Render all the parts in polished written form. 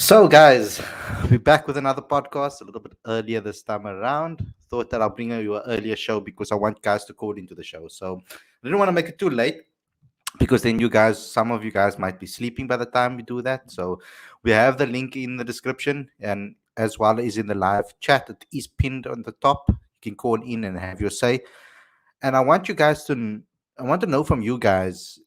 So, guys, we're back with another podcast a little bit earlier this time around. Thought that I'll bring you an earlier show because I want guys to call into the show. So, I didn't want to make it too late because then some of you guys might be sleeping by the time we do that. So, we have the link in the description and as well as in the live chat. It is pinned on the top. You can call in and have your say. And I want to know from you guys,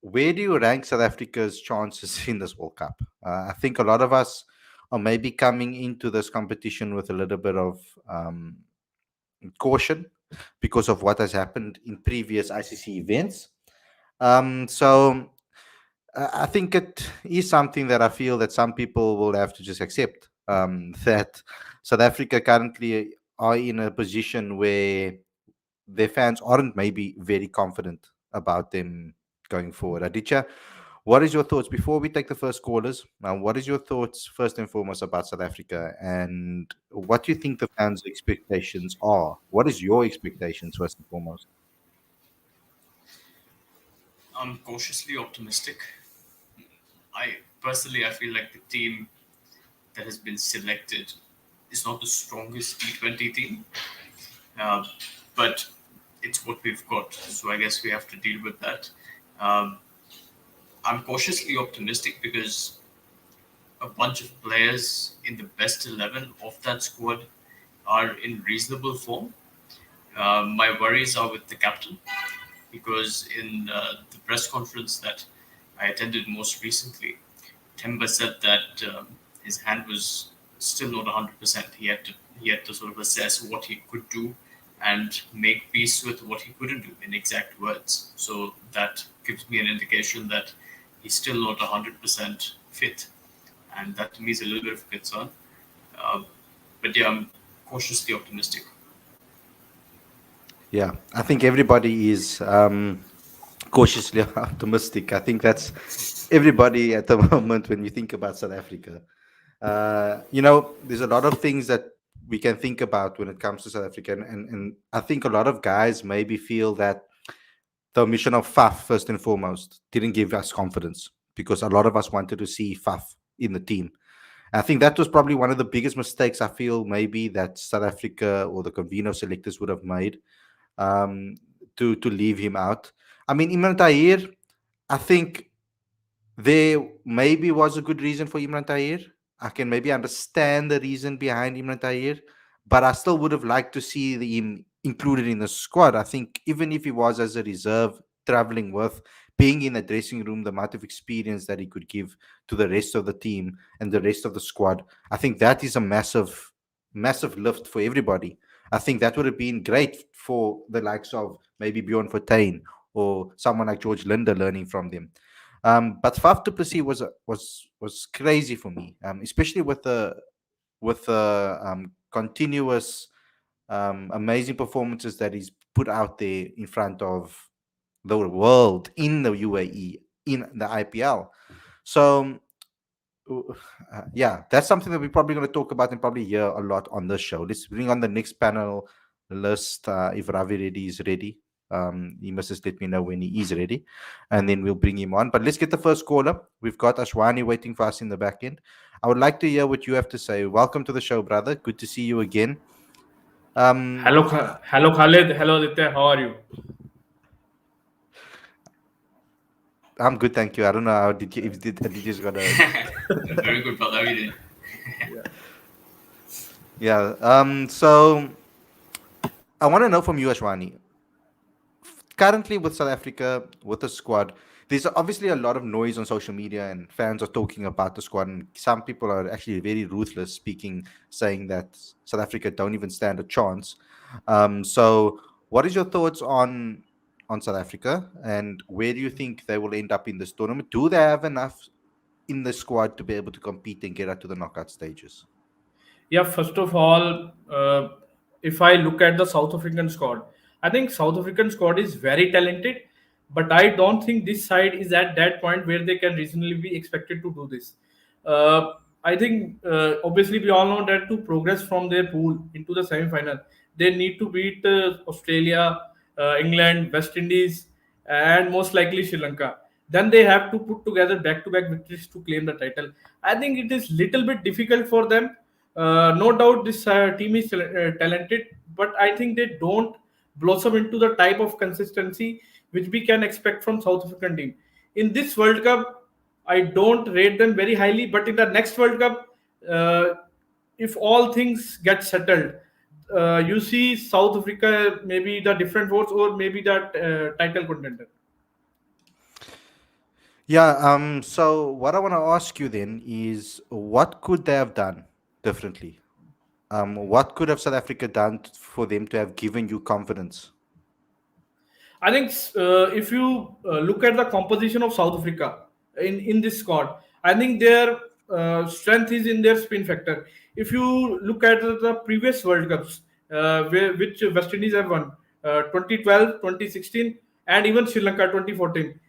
where do you rank South Africa's chances in this World Cup? I think a lot of us are maybe coming into this competition with a little bit of caution because of what has happened in previous ICC events. So I think it is something that I feel that some people will have to just accept, that South Africa currently are in a position where their fans aren't maybe very confident about them going forward. Aditya, what is your thoughts before we take the first callers? What is your thoughts first and foremost about South Africa, and what do you think the fans' expectations are? What is your expectations first and foremost? I'm cautiously optimistic. I feel like the team that has been selected is not the strongest T20 team, uh, but it's what we've got. So I guess we have to deal with that. Um, I'm cautiously optimistic because a bunch of players in the best 11 of that squad are in reasonable form. My worries are with the captain because in the press conference that I attended most recently, Temba said that his hand was still not 100%. He had to sort of assess what he could do and make peace with what he couldn't do in exact words. So that gives me an indication that he's still not 100% fit, and that to me is a little bit of a concern. Uh, but yeah, I'm cautiously optimistic. Yeah, I think everybody is cautiously optimistic. I think that's everybody at the moment when we think about South Africa. There's a lot of things that we can think about when it comes to South Africa, and I think a lot of guys maybe feel that the omission of Faf first and foremost didn't give us confidence because a lot of us wanted to see Faf in the team. I think that was probably one of the biggest mistakes I feel maybe that South Africa or the convener selectors would have made, um, to leave him out. I mean, Imran Tahir, I think there maybe was a good reason for Imran Tahir. I can maybe understand the reason behind Imran Tahir, but I still would have liked to see him included in the squad. I think even if he was as a reserve, traveling with, being in the dressing room, the amount of experience that he could give to the rest of the team and the rest of the squad, I think that is a massive, massive lift for everybody. I think that would have been great for the likes of maybe Bjorn Fortuin or someone like George Linder learning from them. But Faf du Plessis was crazy for me, especially with the continuous amazing performances that he's put out there in front of the world in the UAE in the IPL. So yeah, that's something that we're probably going to talk about and probably hear a lot on this show. Let's bring on the next panel list, if Ravi Reddy is ready. He must just let me know when he is ready, and then we'll bring him on. But let's get the first caller. We've got Ashwani waiting for us in the back end. I would like to hear what you have to say. Welcome to the show, brother. Good to see you again. Um, Hello Khalid. Hello Aditya. How are you? I'm good, thank you. I don't know how did you just got a Very good, brother. How are you doing? yeah. So I want to know from you, Ashwani. Currently with South Africa, with the squad, there's obviously a lot of noise on social media and fans are talking about the squad. And some people are actually very ruthless speaking, saying that South Africa don't even stand a chance. So what is your thoughts on South Africa and where do you think they will end up in this tournament? Do they have enough in the squad to be able to compete and get out to the knockout stages? Yeah, first of all, if I look at the South African squad, I think South African squad is very talented, but I don't think this side is at that point where they can reasonably be expected to do this. I think obviously we all know that to progress from their pool into the semi-final, they need to beat Australia, England, West Indies, and most likely Sri Lanka. then they have to put together back-to-back victories to claim the title. I think it is little bit difficult for them. No doubt this team is talented, but I think they don't blossom into the type of consistency which we can expect from South African team. In this World Cup, I don't rate them very highly, but in the next World Cup, uh, if all things get settled, you see South Africa maybe the different votes or maybe that title contender. Yeah. So what I want to ask you then is, what could they have done differently? What could have South Africa done for them to have given you confidence? I think if you look at the composition of South Africa in this squad, I think their strength is in their spin factor. If you look at the previous World Cups, which West Indies have won, 2012, 2016, and even Sri Lanka 2014,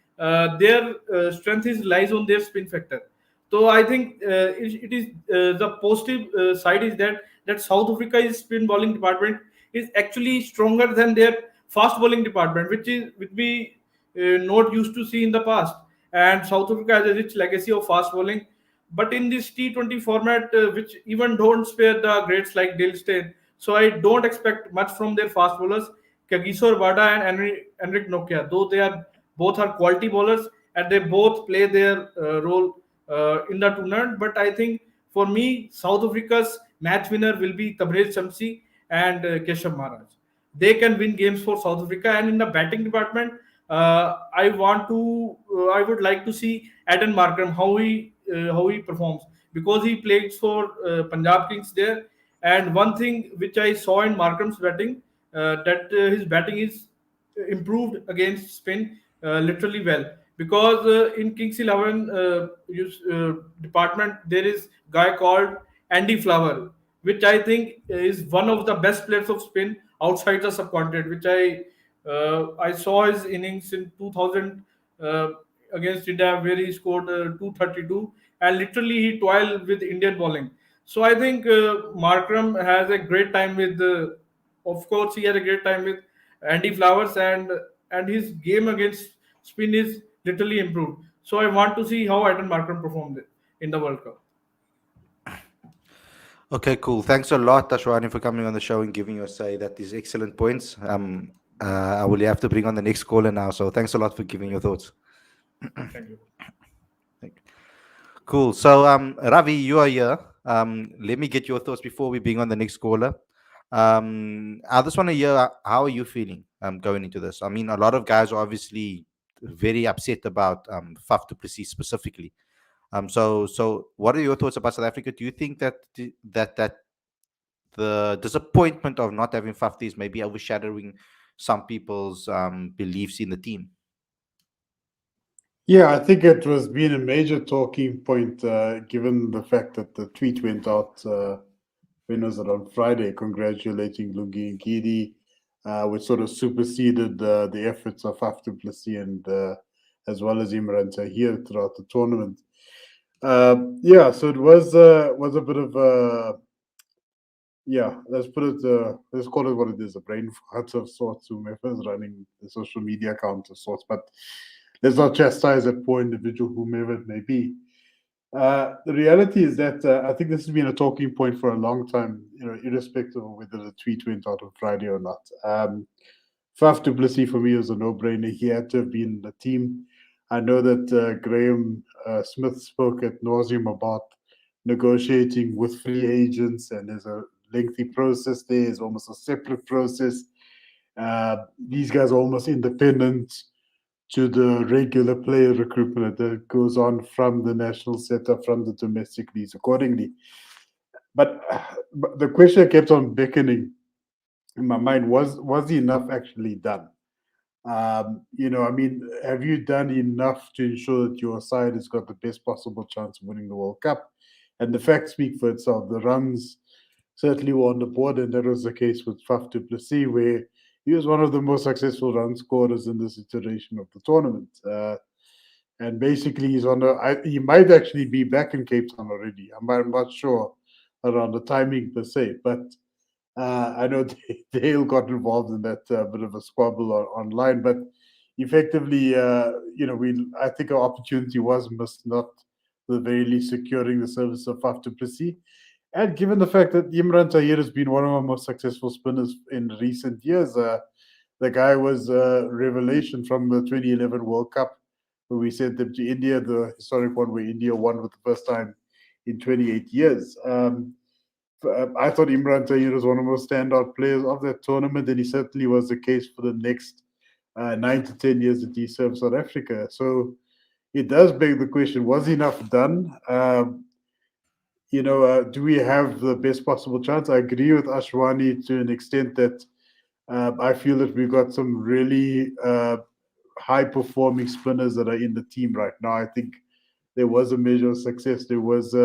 their strength is lies on their spin factor. So I think it is the positive side is that South Africa's spin bowling department is actually stronger than their fast bowling department, which we not used to see in the past. And South Africa has a rich legacy of fast bowling, but in this T20 format, which even don't spare the greats like Dale Steyn, so I don't expect much from their fast bowlers, Kagiso Rabada and Enric Nokia, though they are both are quality bowlers and they both play their role in the tournament. But I think for me, South Africa's match winner will be Tabrez Shamsi and Keshav Maharaj. They can win games for South Africa. And in the batting department, I would like to see Adam Markram how he performs because he plays for Punjab Kings there. And one thing which I saw in Markram's batting, that his batting is improved against spin literally well because in Kings 11 department there is guy called Andy Flower, which I think is one of the best players of spin outside the subcontinent. Which I saw his innings in 2000 uh, against India where he scored 232 and literally he toiled with Indian bowling. So I think Markram has a great time with. Of course, he had a great time with Andy Flowers, and his game against spin is literally improved. So I want to see how Adam Markram performed in the World Cup. Okay, cool. Thanks a lot, Tashwani, for coming on the show and giving your say. That is excellent points. I will have to bring on the next caller now. So thanks a lot for giving your thoughts. Thank you. Cool. So, Ravi, you are here. Let me get your thoughts before we bring on the next caller. I just want to hear how are you feeling going into this. I mean, a lot of guys are obviously very upset about Faf du Plessis specifically. So what are your thoughts about South Africa? Do you think that the disappointment of not having Faf is maybe overshadowing some people's beliefs in the team? Yeah, I think it was being a major talking point, given the fact that the tweet went out, when was it, on Friday, congratulating Lungi Ngidi, which sort of superseded the efforts of Faf du Plessis and as well as Imran Tahir throughout the tournament. Yeah, so it was a bit of yeah, let's call it what it is, a brain fart of sorts, whomever's running the social media account of sorts. But let's not chastise a poor individual, whomever it may be. The reality is that I think this has been a talking point for a long time, irrespective of whether the tweet went out on Friday or not. Faf du Plessis for me was a no-brainer. He had to have been in the team. I know that Graham Smith spoke at nauseum about negotiating with free agents, and there's a lengthy process there. It's almost a separate process. These guys are almost independent to the regular player recruitment that goes on from the national setup, from the domestic leagues accordingly. But, but the question kept on beckoning in my mind, was enough actually done? I mean, have you done enough to ensure that your side has got the best possible chance of winning the World Cup? And the facts speak for itself. The runs certainly were on the board, and that was the case with Faf du Plessis, where he was one of the most successful run scorers in this iteration of the tournament. And basically, he might actually be back in Cape Town already. I'm not sure around the timing per se, but I know Dale got involved in that bit of a squabble online, but effectively, I think our opportunity was missed, not the very least securing the service of Faf du Plessis. And given the fact that Imran Tahir has been one of our most successful spinners in recent years, the guy was a revelation from the 2011 World Cup, where we sent them to India, the historic one where India won for the first time in 28 years. I thought Imran Tahir was one of the most standout players of that tournament, and he certainly was the case for the next 9 to 10 years that he served South Africa. So it does beg the question: was enough done? Do we have the best possible chance? I agree with Ashwani to an extent that I feel that we've got some really high performing spinners that are in the team right now. I think there was a measure of success. There was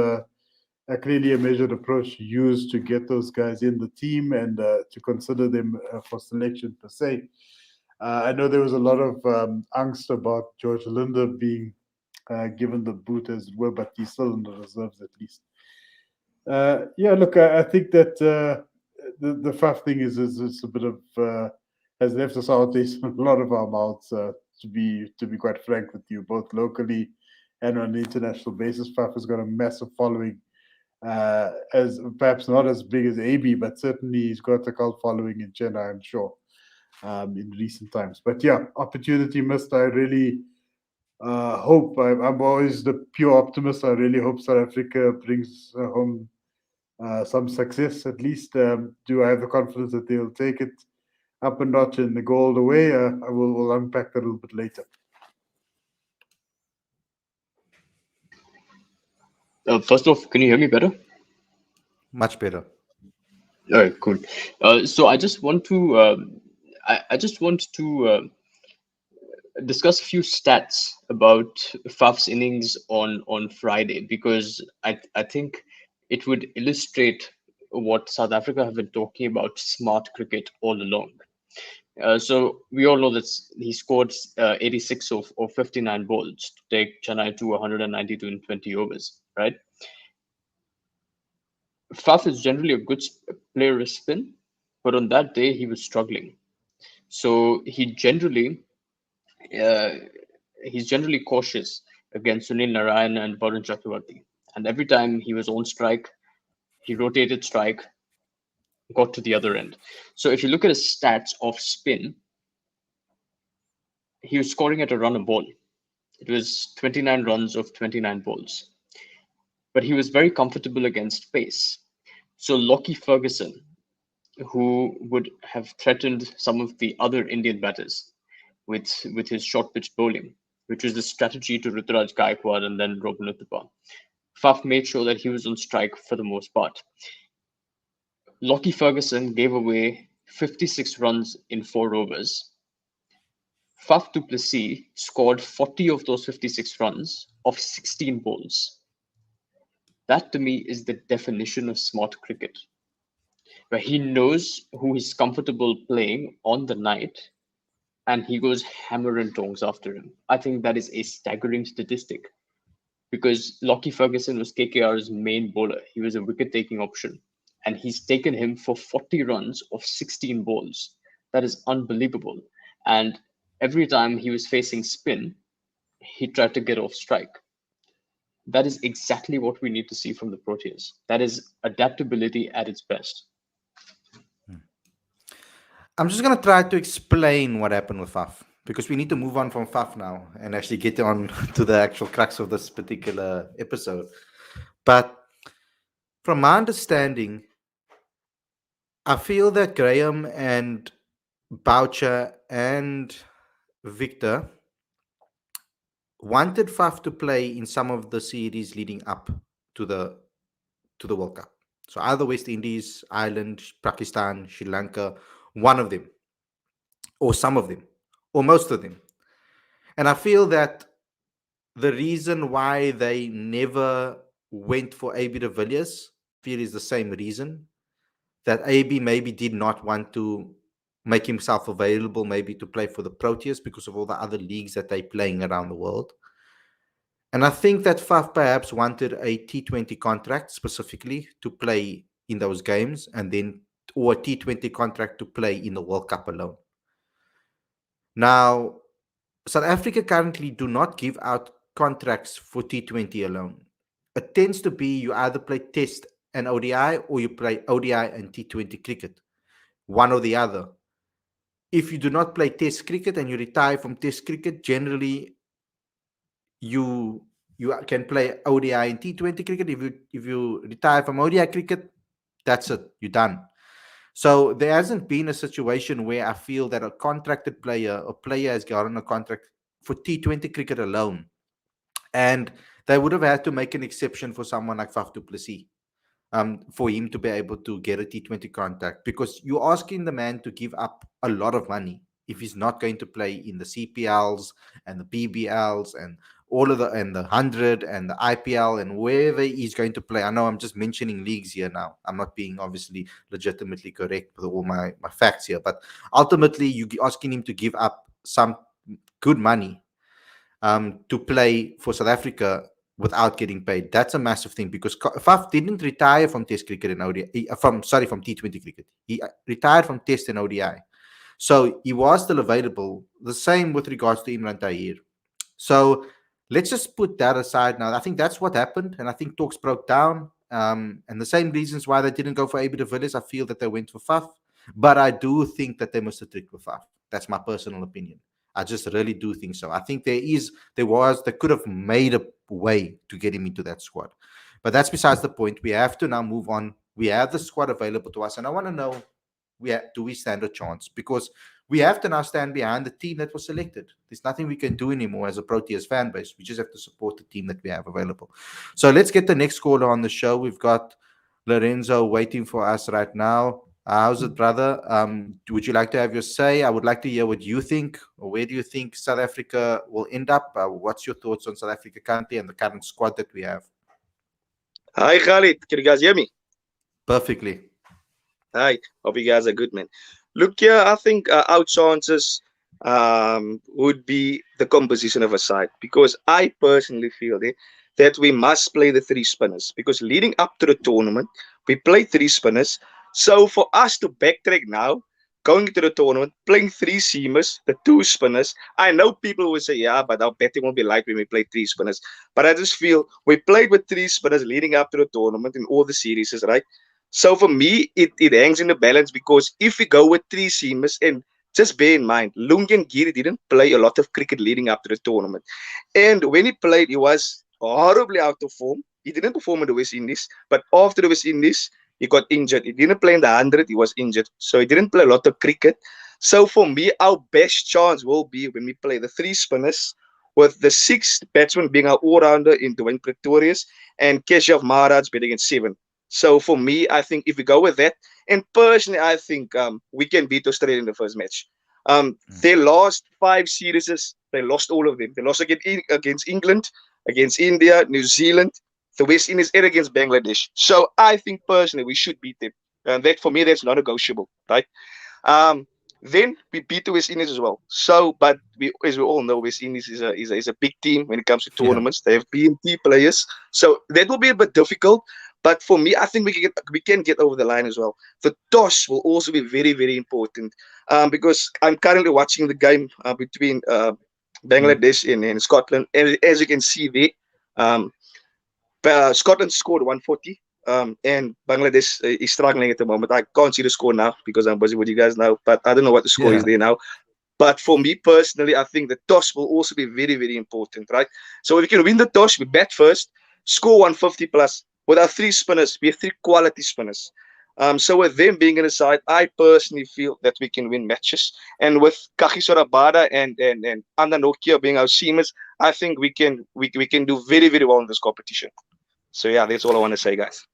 clearly a measured approach used to get those guys in the team and to consider them for selection per se. I know there was a lot of angst about George Linder being given the boot, as it were, but he's still in the reserves at least. Yeah, look, I think that the Faf thing is a bit of has left us out taste a lot of our mouths. To be quite frank with you, both locally and on an international basis, Faf has got a massive following. As perhaps not as big as AB, but certainly he's got a cult following in Chennai, I'm sure, in recent times. But yeah, opportunity missed. I really hope. I'm always the pure optimist. I really hope South Africa brings home some success at least. Do I have the confidence that they'll take it up a notch and go all the way? I will unpack that a little bit later. First off, can you hear me better? Much better. All right, cool. So I just want to discuss a few stats about Faf's innings on Friday, because I think it would illustrate what South Africa have been talking about: smart cricket all along. So we all know that he scored 86 of 59 balls to take Chennai to 192 in 20 overs, right? Faf is generally a good player of spin, but on that day he was struggling. So uh, he's generally cautious against Sunil Narayan and Varun Chakravarti. And every time he was on strike, he rotated strike, got to the other end. So if you look at his stats of spin, he was scoring at a run a ball. It was 29 runs of 29 balls. But he was very comfortable against pace. So Lockie Ferguson, who would have threatened some of the other Indian batters with his short pitch bowling, which was the strategy to Ruturaj Gaikwad and then Robin Uthappa. Faf made sure that he was on strike for the most part. Lockie Ferguson gave away 56 runs in 4 overs. Faf du Plessis scored 40 of those 56 runs of 16 balls. That to me is the definition of smart cricket, where he knows who he's comfortable playing on the night and he goes hammer and tongs after him. I think that is a staggering statistic, because Lockie Ferguson was KKR's main bowler. He was a wicket-taking option, and he's taken him for 40 runs of 16 balls. That is unbelievable. And every time he was facing spin, he tried to get off strike. That is exactly what we need to see from the Proteas. That is adaptability at its best. I'm just going to try to explain what happened with Faf, because we need to move on from Faf now and actually get on to the actual crux of this particular episode. But from my understanding, I feel that Graham and Boucher and Victor wanted Faf to play in some of the series leading up to the World Cup. So either West Indies, Ireland, Pakistan, Sri Lanka, one of them, or some of them, or most of them. And I feel that the reason why they never went for AB de Villiers, I feel, is the same reason, that AB maybe did not want to make himself available maybe to play for the Proteas because of all the other leagues that they're playing around the world. And I think that Faf perhaps wanted a T20 contract specifically to play in those games, and then, or a T20 contract to play in the World Cup alone. Now, South Africa currently do not give out contracts for T20 alone. It tends to be you either play Test and ODI or you play ODI and T20 cricket, one or the other. If you do not play Test cricket and you retire from Test cricket, generally you can play ODI and T20 cricket. If you retire from ODI cricket, that's it. You're done. So there hasn't been a situation where I feel that a contracted player or player has gotten a contract for T20 cricket alone, and they would have had to make an exception for someone like Faf du Plessis, for him to be able to get a T20 contract, because you're asking the man to give up a lot of money if he's not going to play in the CPLs and the BBLs and all of the 100 and the IPL and wherever he's going to play. I know I'm just mentioning leagues here now. I'm not being obviously legitimately correct with all my facts here, but ultimately you're asking him to give up some good money to play for South Africa without getting paid. That's a massive thing, because Faf didn't retire from Test cricket and ODI. From T20 cricket. He retired from Test and ODI, so he was still available. The same with regards to Imran Tahir. So let's just put that aside now. I think that's what happened, and I think talks broke down. And the same reasons why they didn't go for AB de Villiers, I feel that they went for Faf. But I do think that they must have tricked with Faf. That's my personal opinion. I just really do think so. I think they could have made a way to get him into that squad. But that's besides the point. We have to now move on. We have the squad available to us, and I want to know, do we stand a chance? Because we have to now stand behind the team that was selected. There's nothing we can do anymore as a Proteas fan base. We just have to support the team that we have available. So let's get the next caller on the show. We've got Lorenzo waiting for us right now. How's it, brother? Would you like to have your say? I would like to hear what you think, or where do you think South Africa will end up? What's your thoughts on South Africa currently and the current squad that we have? Hi, Khalid. Can you guys hear me? Perfectly. Hi. Hope you guys are good, man. Look here, I think our chances would be the composition of a side, because I personally feel that we must play the three spinners, because leading up to the tournament, we play three spinners. So for us to backtrack now, going into the tournament, playing three seamers, the two spinners, I know people will say, yeah, but our batting will be light when we play three spinners. But I just feel we played with three spinners leading up to the tournament in all the series, right? So for me, it hangs in the balance, because if we go with three seamers, and just bear in mind, Lungi Giri didn't play a lot of cricket leading up to the tournament. And when he played, he was horribly out of form. He didn't perform in the West Indies, but after the West Indies, he got injured. He didn't play in the 100, he was injured. So he didn't play a lot of cricket. So for me, our best chance will be when we play the three spinners, with the sixth batsman being our all-rounder in Dwayne Pretorius and Keshav Maharaj batting at seven. So for me, I think if we go with that, and personally, I think we can beat Australia in the first match. Their last five series, they lost all of them. They lost against England, against India, New Zealand, the West Indies, and against Bangladesh. So I think personally we should beat them. And that for me, that's not negotiable, right? Then we beat the West Indies as well. So, but as we all know, West Indies is a big team when it comes to tournaments. They have BNP players, so that will be a bit difficult. But for me, I think we can get over the line as well. The toss will also be very, very important, because I'm currently watching the game between Bangladesh and Scotland. As you can see there, Scotland scored 140, and Bangladesh is struggling at the moment. I can't see the score now because I'm busy with you guys now, but I don't know what the score is there now. But for me personally, I think the toss will also be very, very important, right? So if we can win the toss, we bat first, score 150 plus. With our three spinners, we have three quality spinners. So with them being in the side, I personally feel that we can win matches. And with Kagiso Rabada and Anda Nokia being our seamers, I think we can do very, very well in this competition. So yeah, that's all I want to say, guys.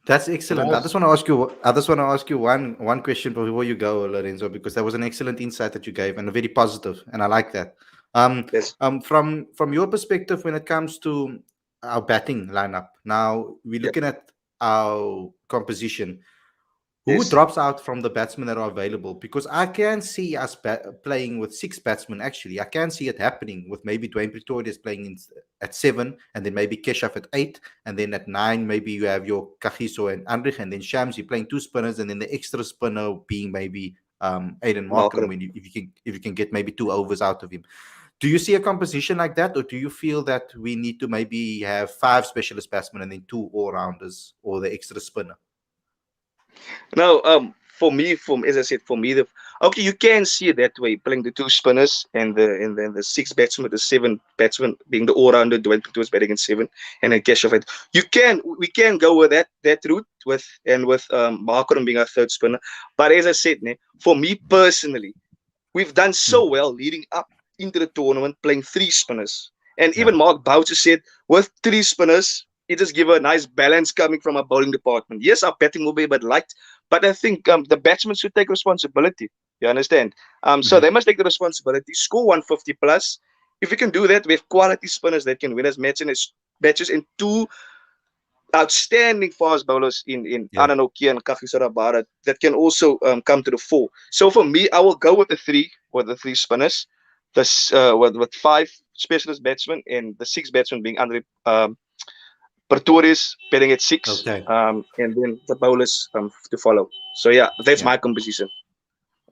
That's excellent. I just want to ask you. I just want to ask you one question before you go, Lorenzo, because that was an excellent insight that you gave and a very positive, and I like that. Yes. From your perspective, when it comes to our batting lineup, now we're looking at our composition. Who Yes. drops out from the batsmen that are available? Because I can see us playing with six batsmen. Actually, I can see it happening with maybe Dwayne Pretorius playing at seven, and then maybe Keshav at eight, and then at nine maybe you have your Kagiso and Andrich, and then Shamsi playing two spinners, and then the extra spinner being maybe Aiden Markham, Malcolm. if you can get maybe 2 overs out of him. Do you see a composition like that, or do you feel that we need to maybe have 5 specialist batsmen and then 2 all-rounders or the extra spinner? No, for me, from as I said, for me, the okay, you can see it that way, playing the two spinners and then the six batsmen, the seven batsmen being the all-rounder, Dwayne Proteas batting in seven, and then Keshav at. We can go with that route with Markram being our third spinner. But as I said, for me personally, we've done so Mm. well leading up into the tournament, playing three spinners. And Yeah. even Mark Boucher said, with three spinners, it just give a nice balance coming from our bowling department. Yes, our batting will be a bit light, but I think the batsmen should take responsibility. You understand? So Mhm. they must take the responsibility, score 150 plus. If we can do that, we have quality spinners that can win us matches and two outstanding fast bowlers in Yeah. Ananoki and Kafisara Bharat that can also come to the fore. So for me, I will go with the three spinners, with 5 specialist batsmen and the 6 batsmen being Andre Pretorius batting at 6, Okay. and then the bowlers to follow. So yeah, that's Yeah. my composition.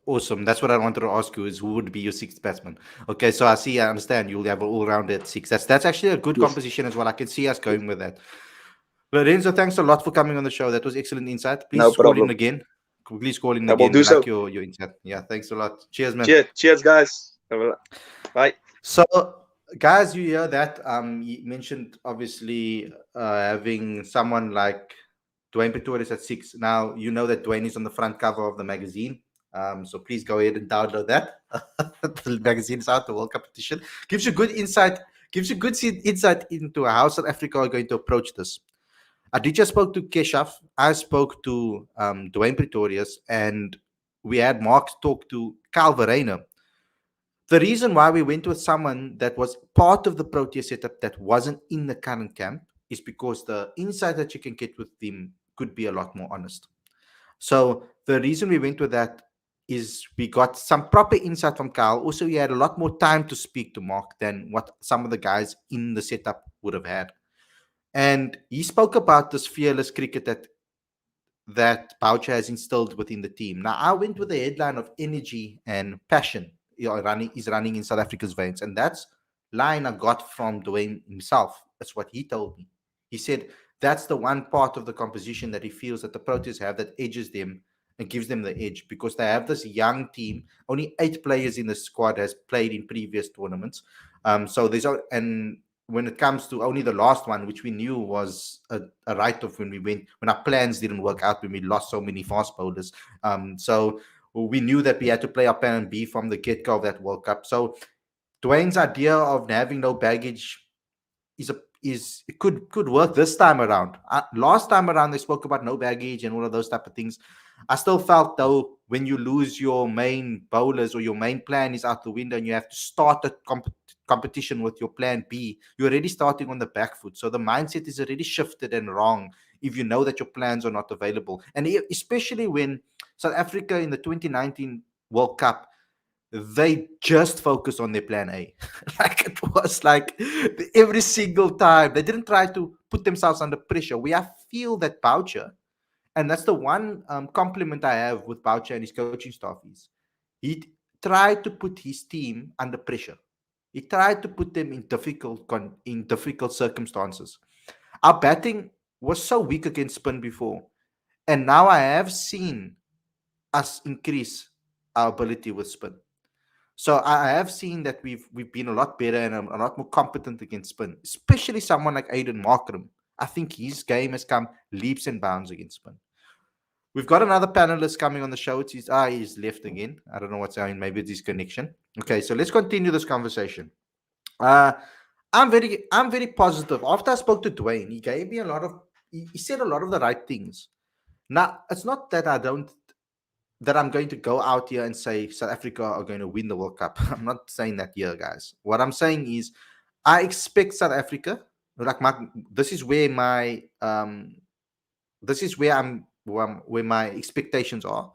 Awesome. That's what I wanted to ask you: is who would be your sixth batsman? Okay, so I see, I understand you'll have an all-round at six. That's actually a good Yes. composition as well. I can see us going with that. Lorenzo, thanks a lot for coming on the show. That was excellent insight. Please No call in problem. again. Please call in I will again. We do like so. your insight. Yeah, thanks a lot. Cheers, man. Cheers, guys. Bye. So, guys, you hear that? You mentioned obviously having someone like Dwayne Pretorius at six. Now you know that Dwayne is on the front cover of the magazine. So please go ahead and download that. The magazine is out. The World Cup petition gives you good insight. Gives you good insight into how South Africa are going to approach this. Aditya spoke to Keshav. I spoke to Dwayne Pretorius, and we had Mark talk to Kyle Verreynne. The reason why we went with someone that was part of the Proteas setup that wasn't in the current camp is because the insight that you can get with them could be a lot more honest. So the reason we went with that is we got some proper insight from Kyle. Also, he had a lot more time to speak to Mark than what some of the guys in the setup would have had. And he spoke about this fearless cricket that Boucher has instilled within the team. Now, I went with the headline of energy and passion is running in South Africa's veins. And that's line I got from Dwayne himself. That's what he told me. He said that's the one part of the composition that he feels that the Proteas have that edges them and gives them the edge because they have this young team. Only 8 players in the squad has played in previous tournaments. So there's and when it comes to only the last one, which we knew was a write-off when our plans didn't work out when we lost so many fast bowlers. So we knew that we had to play our plan B from the get-go of that World Cup. So Dwayne's idea of having no baggage it could work this time around. Last time around they spoke about no baggage and all of those type of things. I still felt though when you lose your main bowlers or your main plan is out the window and you have to start a competition with your plan B, you're already starting on the back foot. So the mindset is already shifted and wrong if you know that your plans are not available. And especially when South Africa in the 2019 World Cup, they just focused on their plan A. Like it was like every single time they didn't try to put themselves under pressure. I feel that Boucher, and that's the one compliment I have with Boucher and his coaching staff is he tried to put his team under pressure. He tried to put them in difficult circumstances. Our batting was so weak against spin before, and now I have seen us increase our ability with spin. So I have seen that we've been a lot better and a lot more competent against spin, especially someone like Aiden Markram. I think his game has come leaps and bounds against spin. We've got another panelist coming on the show. He's left again. I don't know what's happening. Maybe it's his connection. Okay, so let's continue this conversation. Uh, I'm very positive. After I spoke to Dwayne, he gave me he said a lot of the right things. Now, it's not that I'm going to go out here and say South Africa are going to win the World Cup. I'm not saying that here, guys. What I'm saying is I expect South Africa, like this is where my this is where my expectations are.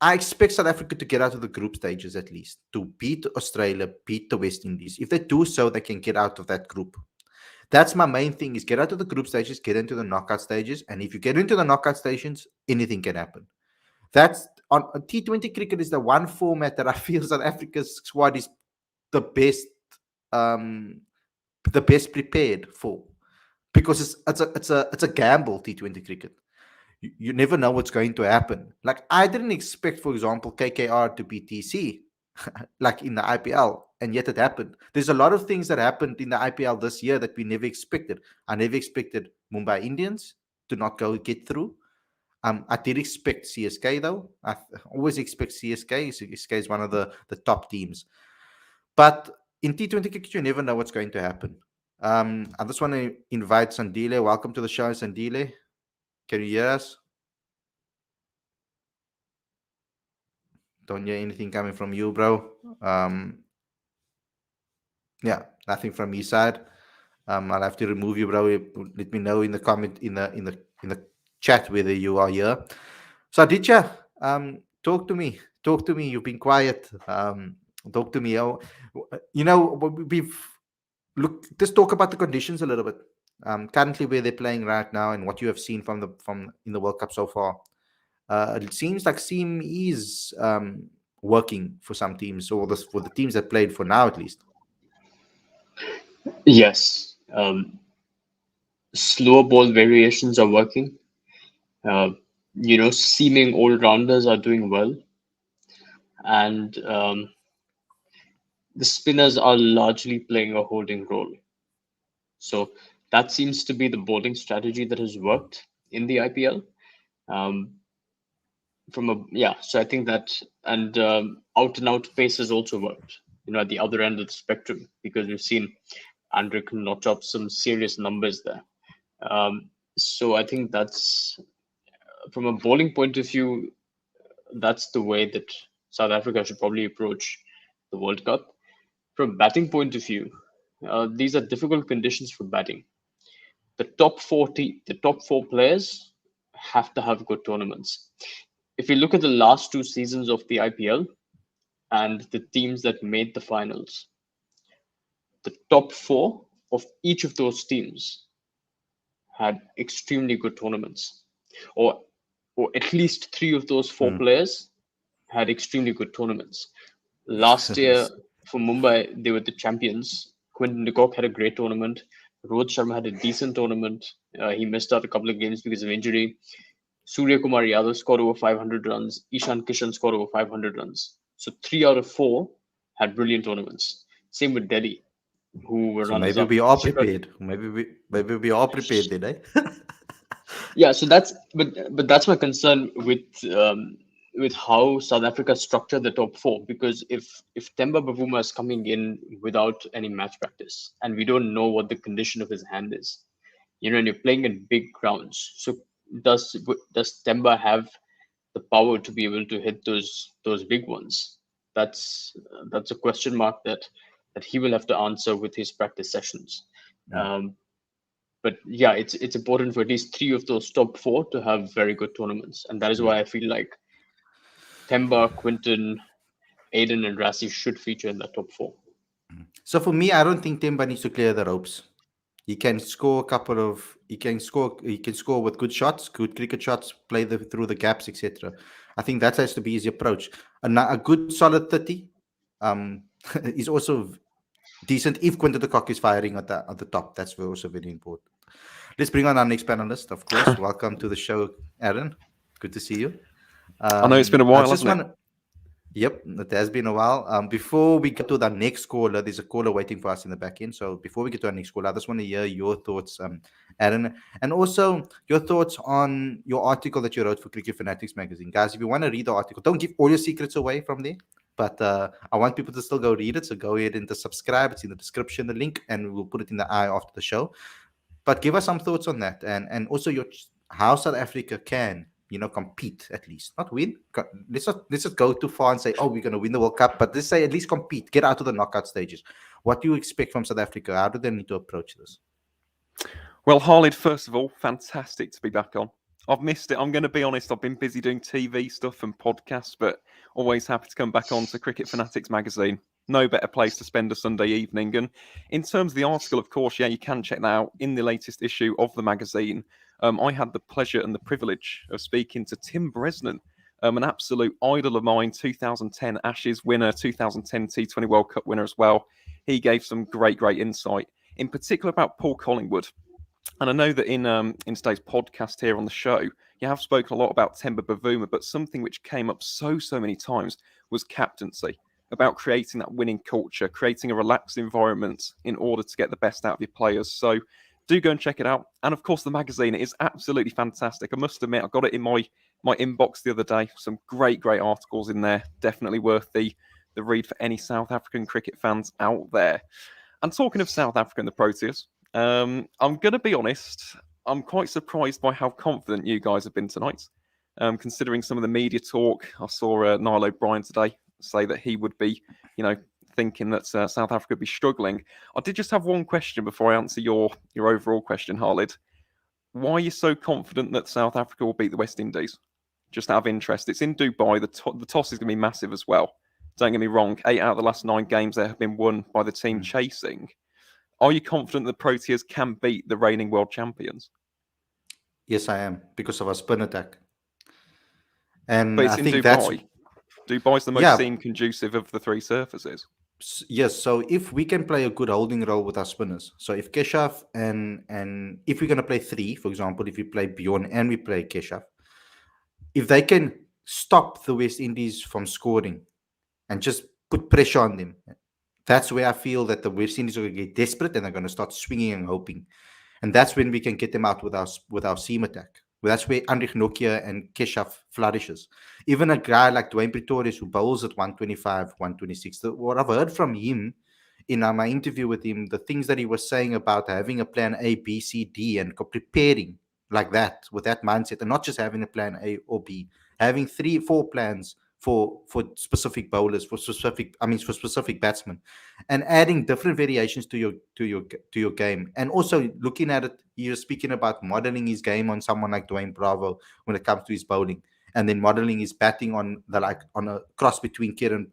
I expect South Africa to get out of the group stages at least, to beat Australia, beat the West Indies. If they do so, they can get out of that group. That's my main thing: is get out of the group stages, get into the knockout stages, and if you get into the knockout stations, anything can happen. That's on T20 cricket is the one format that I feel South Africa's squad is the best the best prepared for, because it's a gamble. T20 cricket. You never know what's going to happen. Like, I didn't expect, for example, KKR to beat TC, like in the IPL, and yet it happened. There's a lot of things that happened in the IPL this year that we never expected. I never expected Mumbai Indians to not get through. I did expect CSK though. I always expect CSK. CSK is one of the top teams. But in T20 cricket, you never know what's going to happen. I just want to invite Sandile. Welcome to the show, Sandile. Can you hear us? Don't hear anything coming from you, bro. Yeah, nothing from your side. I'll have to remove you, bro. Let me know in the comment in the chat whether you are here. So Aditya, talk to me. Talk to me. You've been quiet. Talk to me. Oh, we've let's talk about the conditions a little bit. Currently where they're playing right now and what you have seen from in the World Cup so far. It seems like seam is working for some teams, or for the teams that played for now at least. Yes. Slower ball variations are working. Seaming all-rounders are doing well. And the spinners are largely playing a holding role. So that seems to be the bowling strategy that has worked in the IPL. So I think that, and out and out pace has also worked, at the other end of the spectrum, because we've seen Andrik notch up some serious numbers there. So I think that's, from a bowling point of view, that's the way that South Africa should probably approach the World Cup. From a batting point of view, these are difficult conditions for batting. The top 4 players have to have good tournaments. If you look at the last 2 seasons of the IPL and the teams that made the finals, the top 4 of each of those teams had extremely good tournaments, or at least 3 of those 4 players had extremely good tournaments. Last year for Mumbai, they were the champions. Quinton de Kock had a great tournament. Rohit Sharma had a decent tournament. He missed out a couple of games because of injury. Surya Kumar Yadav scored over 500 runs. Ishan Kishan scored over 500 runs. So 3 out of 4 had brilliant tournaments. Same with Delhi, who were runners maybe up. we are prepared. Maybe we are prepared then, eh? Yeah, so but that's my concern with how South Africa structured the top 4, because if Temba Bavuma is coming in without any match practice and we don't know what the condition of his hand is, and you're playing in big grounds, so does Temba have the power to be able to hit those big ones? That's a question mark that he will have to answer with his practice sessions. But yeah, it's important for at least 3 of those top 4 to have very good tournaments, and that is why I feel like Temba, Quinton, Aiden, and Rassi should feature in that top 4. So for me, I don't think Temba needs to clear the ropes. He can score He can score with good shots, good cricket shots, play through the gaps, etc. I think that has to be his approach. A good solid 30 is also decent if Quinton de Kock is firing at the top. That's also very important. Let's bring on our next panelist, of course. Welcome to the show, Aaron. Good to see you. I know it's been a while, hasn't it? Yep, it has been a while. Before we get to the next caller, there's a caller waiting for us in the back end. So before we get to our next caller, I just want to hear your thoughts, Aaron, and also your thoughts on your article that you wrote for Cricket Fanatics Magazine. Guys, if you want to read the article, don't give all your secrets away from there. But I want people to still go read it. So go ahead and subscribe. It's in the description, the link, and we'll put it in the eye after the show. But give us some thoughts on that, and also how South Africa can compete, at least not win. Let's just go too far and say, oh, we're going to win the World Cup, but let's say at least compete, get out of the knockout stages. What do you expect from South Africa? How do they need to approach this? Well, Khalid, first of all, fantastic to be back on. I've missed it. I'm going to be honest. I've been busy doing TV stuff and podcasts, but always happy to come back on to Cricket Fanatics Magazine. No better place to spend a Sunday evening. And in terms of the article, of course, yeah, you can check that out in the latest issue of the magazine. I had the pleasure and the privilege of speaking to Tim Bresnan, an absolute idol of mine, 2010 Ashes winner, 2010 T20 World Cup winner as well. he gave some great insight, in particular about Paul Collingwood. And I know that in today's podcast here on the show, you have spoken a lot about Temba Bavuma, but something which came up so many times was captaincy, about creating that winning culture, creating a relaxed environment in order to get the best out of your players. So do go and check it out. And of course, the magazine is absolutely fantastic. I must admit, I got it in my inbox the other day. Some great articles in there. Definitely worth the read for any South African cricket fans out there. And talking of South Africa and the Proteas, I'm going to be honest, I'm quite surprised by how confident you guys have been tonight. Considering some of the media talk, I saw Niall O'Brien today say that he would be, thinking that South Africa would be struggling. I did just have one question before I answer your overall question, Khalid. Why are you so confident that South Africa will beat the West Indies? Just out of interest. It's in Dubai. The toss is going to be massive as well. Don't get me wrong. 8 out of the last 9 games there have been won by the team chasing. Are you confident that the Proteas can beat the reigning world champions? Yes, I am, because of our spin attack. And But it's I in think Dubai. that's Dubai's the most Yeah. seam conducive of the 3 surfaces. Yes, so if we can play a good holding role with our spinners, so if Keshav and if we're going to play 3, for example, if we play Bjorn and we play Keshav, if they can stop the West Indies from scoring and just put pressure on them, that's where I feel that the West Indies are going to get desperate and they're going to start swinging and hoping. And that's when we can get them out with our seam attack. Well, that's where Andrich Nokia and Keshav flourishes. Even a guy like Dwayne Pretorius, who bowls at 125, 126, what I've heard from him in my interview with him, the things that he was saying about having a plan A, B, C, D, and preparing like that, with that mindset, and not just having a plan A or B, having 3, 4 plans for specific bowlers, for specific batsmen, and adding different variations to your game. And also looking at it, you're speaking about modeling his game on someone like Dwayne Bravo when it comes to his bowling, and then modeling his batting on a cross between Kieran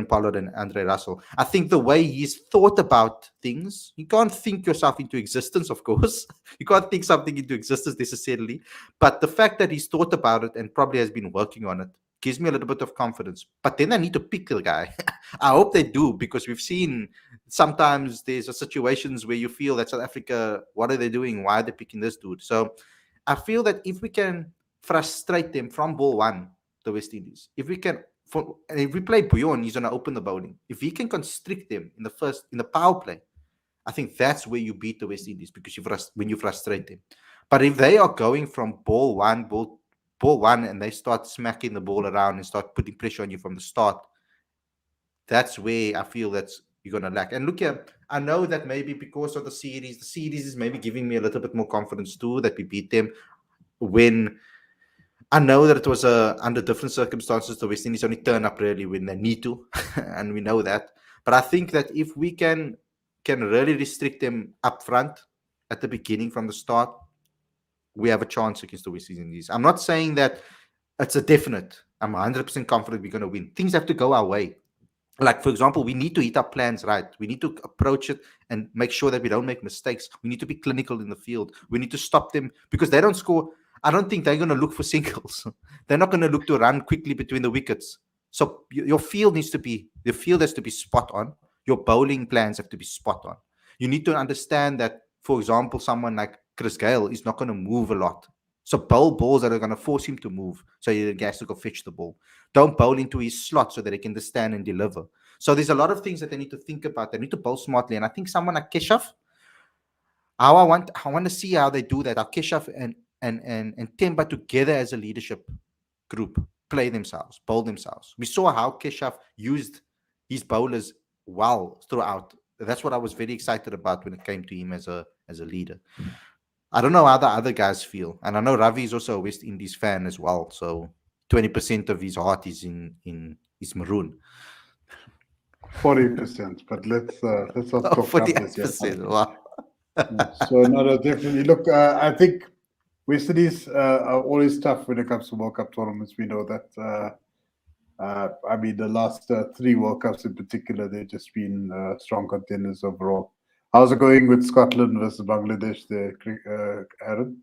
Pollard and Andre Russell. I think the way he's thought about things, you can't think yourself into existence, of course. You can't think something into existence necessarily, but the fact that he's thought about it and probably has been working on it gives me a little bit of confidence. But then I need to pick the guy. I hope they do, because we've seen sometimes there's situations where you feel that South Africa, what are they doing? Why are they picking this dude? So I feel that if we can frustrate them from ball 1, the West Indies, if we play Bjorn, he's going to open the bowling. If he can constrict them in the power play, I think that's where you beat the West Indies, because when you frustrate them. But if they are going from ball 1 and they start smacking the ball around and start putting pressure on you from the start, that's where I feel that you're going to lack. And look here, I know that maybe because of the series is maybe giving me a little bit more confidence too, that we beat them, when I know that it was under different circumstances. The West Indies only turn up really when they need to, and we know that. But I think that if we can really restrict them up front at the beginning from the start, we have a chance against the West Indies. I'm not saying that it's a definite. I'm 100% confident we're going to win. Things have to go our way. Like, for example, we need to hit our plans right. We need to approach it and make sure that we don't make mistakes. We need to be clinical in the field. We need to stop them, because they don't score. I don't think they're going to look for singles. They're not going to look to run quickly between the wickets. So your field has to be spot on. Your bowling plans have to be spot on. You need to understand that, for example, someone like Chris Gayle is not going to move a lot. So bowl balls that are going to force him to move, so he has to go fetch the ball. Don't bowl into his slot so that he can stand and deliver. So there's a lot of things that they need to think about. They need to bowl smartly. And I think someone like Keshav, I want to see how they do that. How Keshav and Temba together as a leadership group play themselves, bowl themselves. We saw how Keshav used his bowlers well throughout. That's what I was very excited about when it came to him as a leader. I don't know how the other guys feel, and I know Ravi is also a West Indies fan as well. So 20% of his heart is in maroon. 40%, but let's not talk numbers yet. 48%. Wow. So no, definitely. Look, I think West Indies are always tough when it comes to World Cup tournaments. We know that. I mean, the last 3 World Cups in particular, they've just been strong contenders overall. How's it going with Scotland versus Bangladesh there, Aaron?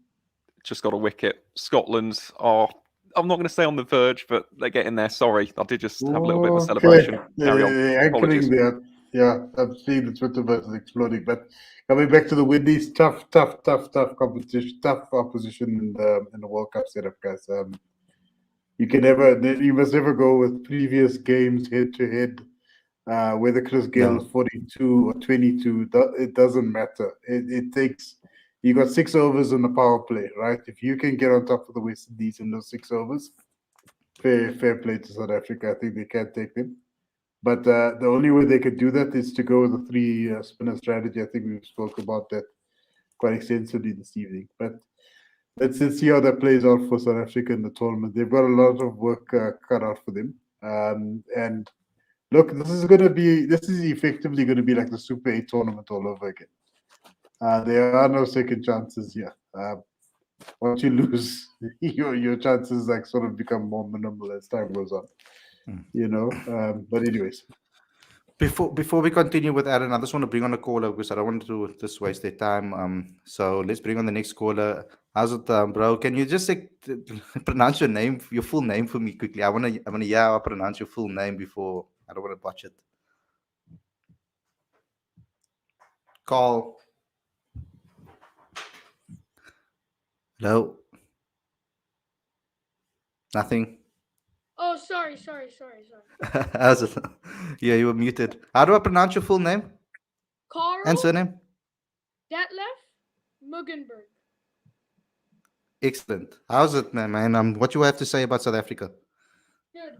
Just got a wicket. Scotland are, I'm not going to say on the verge, but they're getting there. Sorry, I did just have a little bit of a celebration. Carry on. They're Yeah, I'm seeing the Twitterverse is exploding. But coming back to the Windies, tough competition, tough opposition in the World Cup setup, guys. You must never go with previous games head to head. Whether Chris Gale is 42 or 22, it doesn't matter. It takes, you got 6 overs on the power play, right? If you can get on top of the West Indies in those 6 overs, fair play to South Africa. I think they can take them. But the only way they could do that is to go with a 3 spinner strategy. I think we spoke about that quite extensively this evening. But let's see how that plays out for South Africa in the tournament. They've got a lot of work cut out for them. And look, this is effectively going to be like the Super 8 tournament all over again. There are no second chances here. Once you lose, your chances like sort of become more minimal as time goes on. But anyways. Before we continue with Aaron, I just want to bring on a caller because I don't want to just waste their time. So let's bring on the next caller. How's it, bro? Can you just pronounce your full name for me quickly? I wanna I'll pronounce your full name before. I don't want to botch it. Carl. Hello. Nothing. Oh, sorry. How's it? Yeah, you were muted. How do I pronounce your full name Carl and surname? Detlef Muggenberg. Excellent. How's it, man? What you have to say about South Africa? Good.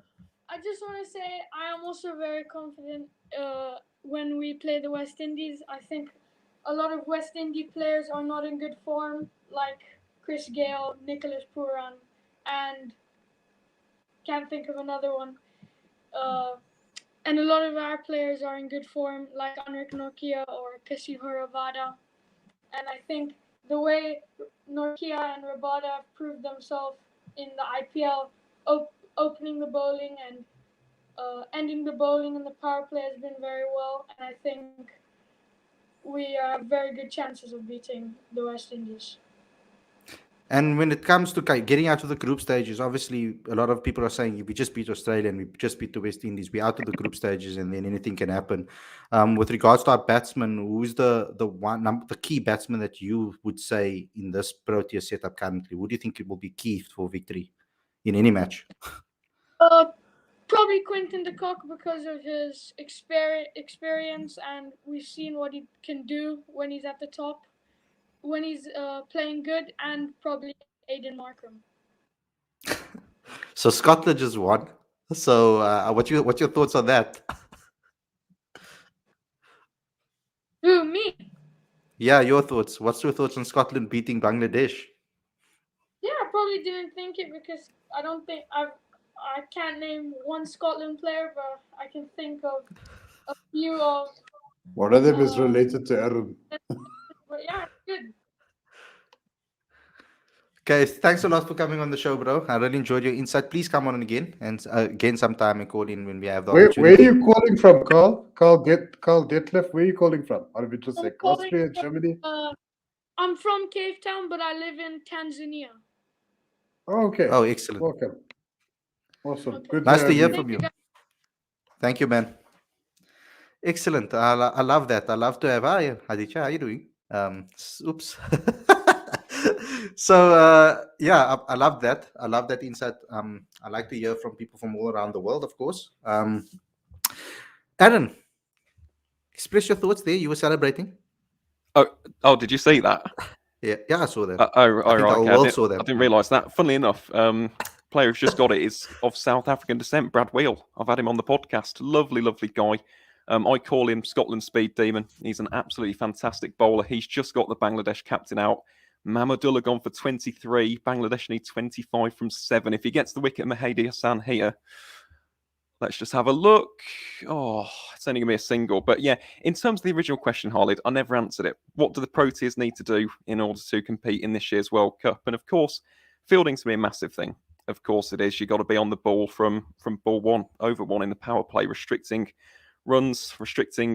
I just want to say I am also very confident when we play the West Indies. I think a lot of West Indies players are not in good form, like Chris Gale, Nicholas Pooran, and can't think of another one. And a lot of our players are in good form, like Anrik Norkia or Kassim Rabada. And I think the way Norkia and Rabada have proved themselves in the IPL, opening the bowling and ending the bowling in the power play has been very well. And I think we have very good chances of beating the West Indies. And when it comes to getting out of the group stages, obviously a lot of people are saying if we just beat Australia and we just beat the West Indies, we're out of the group stages and then anything can happen. With regards to our batsman, who's the key batsman that you would say in this Proteas setup currently? Who do you think it will be key for victory in any match? Probably Quinton de Kock because of his experience, and we've seen what he can do when he's at the top, when he's playing good, and probably Aiden Markram. So Scotland just won. So what's your thoughts on that? Who, me? Yeah, your thoughts. What's your thoughts on Scotland beating Bangladesh? Yeah, I probably didn't think it because I don't think I can't name one Scotland player, but I can think of a few of. One of them is related to Aaron. But yeah, good. Okay, thanks a lot for coming on the show, bro. I really enjoyed your insight. Please come on again and again sometime and call in when we have the opportunity. Where are you calling from, Carl? Carl Detlef, where are you calling from? Out of interest, like Austria, Germany? I'm from Cape Town, but I live in Tanzania. Oh, okay. Oh, excellent. Welcome. Awesome. Okay. Good Nice to hear you. from you. Thank you, man. Excellent. I love that. I love to have. Hi, Hadija, how are you doing? Oops. So yeah, I love that. I love that insight. I like to hear from people from all around the world, of course. Aaron, express your thoughts there. You were celebrating. Oh, did you see that? Yeah, I saw that. Right. The whole world saw that. I didn't realise that. Funnily enough, player who's just got it is of South African descent, Brad Wheel. I've had him on the podcast. Lovely guy. I call him Scotland's speed demon. He's an absolutely fantastic bowler. He's just got the Bangladesh captain out. Mamadullah gone for 23. Bangladesh need 25 from 7. If he gets the wicket, Mahdi Hassan here. Let's just have a look. Oh, it's only going to be a single. But yeah, in terms of the original question, Khalid, I never answered it. What do the Proteas need to do in order to compete in this year's World Cup? And of course, fielding's to be a massive thing. Of course it is. You've got to be on the ball from ball 1, over 1 in the power play, restricting runs, trying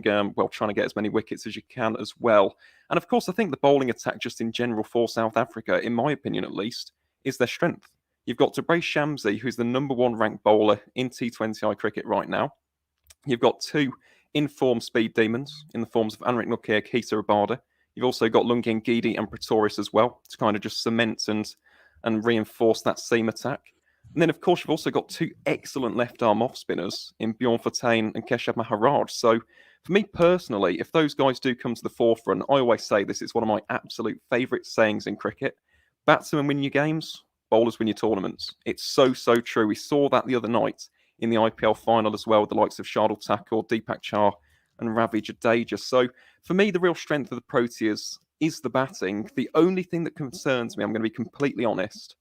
to get as many wickets as you can as well. And of course, I think the bowling attack just in general for South Africa, in my opinion at least, is their strength. You've got Tabraiz Shamsi, who's the number 1 ranked bowler in T20I cricket right now. You've got 2 in-form speed demons in the forms of Anrik Nortje, Kisa Rabada. You've also got Lungi Ngidi and Proteas as well to kind of just cement and reinforce that seam attack. And then, of course, you've also got two excellent left-arm off-spinners in Bjorn Fortuyn and Keshav Maharaj. So, for me personally, if those guys do come to the forefront, I always say this, it's one of my absolute favourite sayings in cricket. Batsmen win your games, bowlers win your tournaments. It's so, so true. We saw that the other night in the IPL final as well, with the likes of Shardul Thakur, Deepak Char and Ravi Jadeja. So, for me, the real strength of the Proteas is the batting. The only thing that concerns me, I'm going to be completely honest,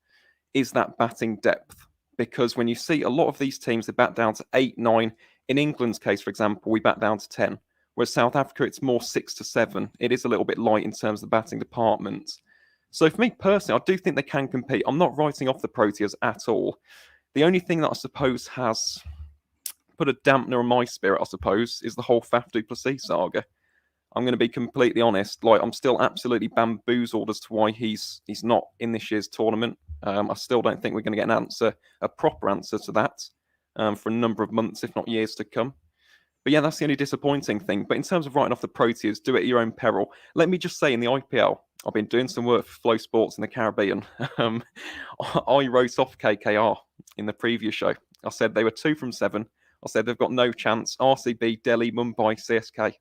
is that batting depth. Because when you see a lot of these teams, they bat down to 8, 9. In England's case, for example, we bat down to 10. Whereas South Africa, it's more 6 to 7. It is a little bit light in terms of the batting department. So for me personally, I do think they can compete. I'm not writing off the Proteas at all. The only thing that I suppose has put a dampener on my spirit, I suppose, is the whole Faf du Plessis saga. I'm going to be completely honest. Like, I'm still absolutely bamboozled as to why he's not in this year's tournament. I still don't think we're going to get an answer, a proper answer to that, for a number of months, if not years to come. But yeah, that's the only disappointing thing. But in terms of writing off the Proteas, do it at your own peril. Let me just say, in the IPL, I've been doing some work for Flow Sports in the Caribbean. I wrote off KKR in the previous show. I said they were 2 from 7. I said they've got no chance. RCB, Delhi, Mumbai, CSK.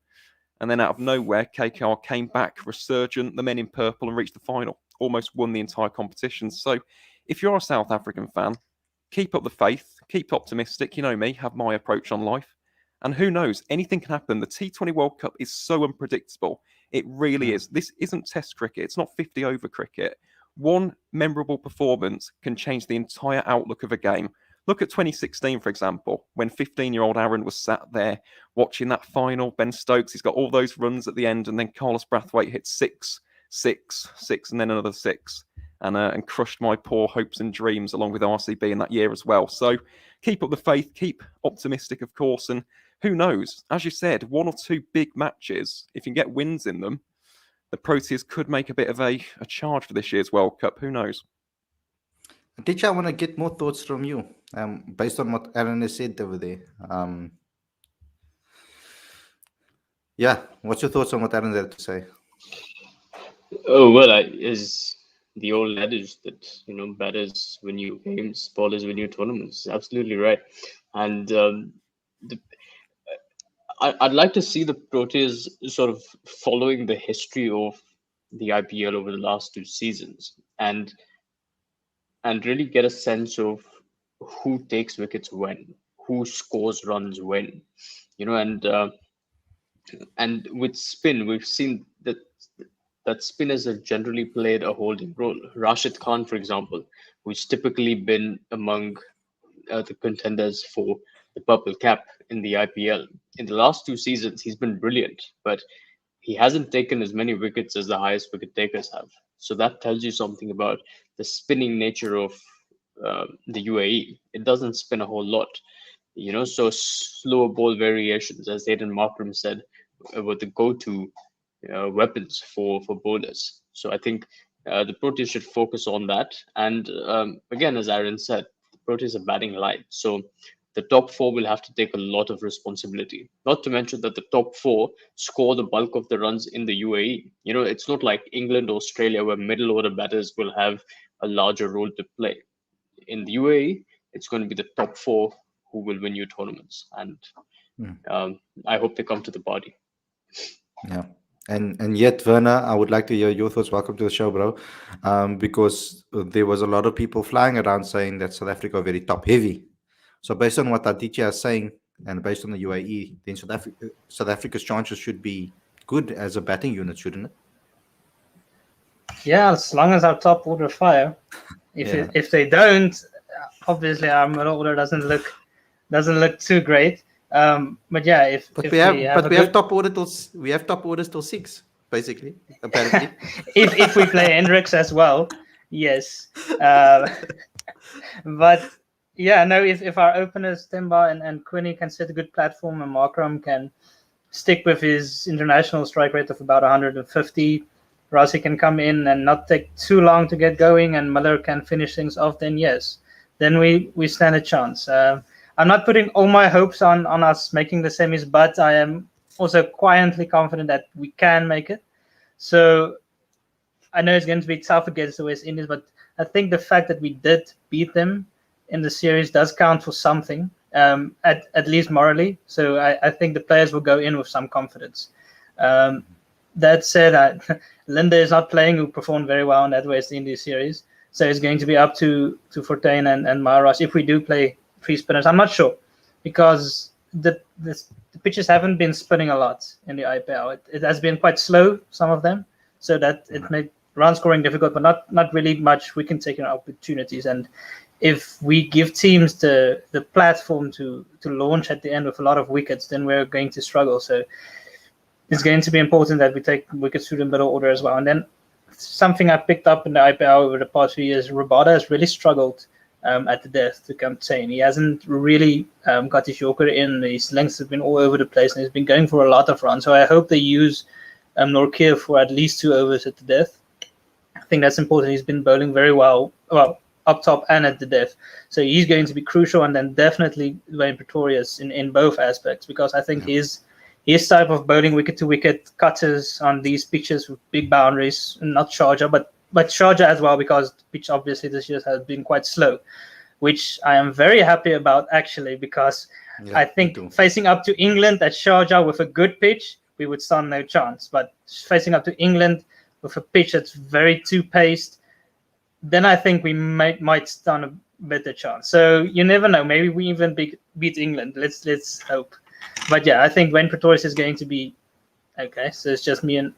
And then out of nowhere, KKR came back resurgent, the men in purple, and reached the final. Almost won the entire competition. So if you're a South African fan, keep up the faith, keep optimistic. You know me, have my approach on life. And who knows, anything can happen. The T20 World Cup is so unpredictable. It really is. This isn't test cricket. It's not 50 over cricket. One memorable performance can change the entire outlook of a game. Look at 2016, for example, when 15-year-old Aaron was sat there watching that final. Ben Stokes, he's got all those runs at the end, and then Carlos Brathwaite hit 6, 6, 6, and then another 6, and crushed my poor hopes and dreams along with RCB in that year as well. So keep up the faith, keep optimistic, of course, and who knows? As you said, 1 or 2 big matches, if you can get wins in them, the Proteas could make a bit of a charge for this year's World Cup. Who knows? Teacher, I want to get more thoughts from you, based on what Aaron has said over there. Yeah, what's your thoughts on what Aaron had to say? Oh, well, is the old adage that, batters win you games, bowlers win you tournaments. Absolutely right. And I'd like to see the Proteas sort of following the history of the IPL over the last 2 seasons and really get a sense of who takes wickets when, who scores runs when, and with spin, we've seen that spinners have generally played a holding role. Rashid Khan, for example, who's typically been among the contenders for the purple cap in the IPL. In the last 2 seasons, he's been brilliant, but he hasn't taken as many wickets as the highest wicket takers have. So that tells you something about the spinning nature of the UAE. It doesn't spin a whole lot, so slower ball variations, as Aidan Markram said, were the go-to weapons for bowlers. So I think the Proteas should focus on that. And again, as Aaron said, the Proteas are batting light. So the top 4 will have to take a lot of responsibility. Not to mention that the top 4 score the bulk of the runs in the UAE. It's not like England or Australia where middle order batters will have a larger role to play. In the UAE, it's going to be the top 4 who will win you tournaments. And I hope they come to the party. Yeah. And yet, Werner, I would like to hear your thoughts. Welcome to the show, bro. Because there was a lot of people flying around saying that South Africa are very top heavy. So based on what Aditya is saying, and based on the UAE, then South Africa's chances should be good as a batting unit, shouldn't it? Yeah, as long as our top order fire. If they don't, obviously our middle order doesn't look too great. But yeah, we have top orders till 6, basically, apparently. if we play Hendricks as well, yes. But yeah, no, if our openers Timba and Quinny can set a good platform and Markram can stick with his international strike rate of about 150, Rossi can come in and not take too long to get going, and Miller can finish things off, then yes, then we stand a chance. I'm not putting all my hopes on us making the semis, but I am also quietly confident that we can make it. So I know it's going to be tough against the West Indies, but I think the fact that we did beat them in the series does count for something, at least morally. So I think the players will go in with some confidence. That said, Linde is not playing, who performed very well in that West Indies series. So it's going to be up to Fortuin and Maharaj if we do play free spinners. I'm not sure, because the pitches haven't been spinning a lot in the IPL. It has been quite slow, some of them, so that it made run scoring difficult, but not really much. We can take opportunities, and if we give teams the platform to launch at the end with a lot of wickets, then we're going to struggle. So it's going to be important that we take wickets through the middle order as well. And then something I picked up in the IPL over the past few years, Rabada has really struggled at the death to contain. He hasn't really got his Yorker in. His lengths have been all over the place, and he's been going for a lot of runs. So I hope they use Norkir for at least 2 overs at the death. I think that's important. He's been bowling very well up top and at the death. So he's going to be crucial, and then definitely Wayne Pretorius in both aspects, because I think his type of bowling wicket-to-wicket cutters on these pitches with big boundaries, not Sharjah, but Sharjah as well, because the pitch obviously this year has been quite slow, which I am very happy about actually, because I think facing up to England at Sharjah with a good pitch, we would stand no chance. But facing up to England with a pitch that's very two-paced, then I think we might stand a better chance. So you never know. Maybe we even beat England. Let's hope. But yeah, I think Wayne Pretorius is going to be okay. So it's just me and.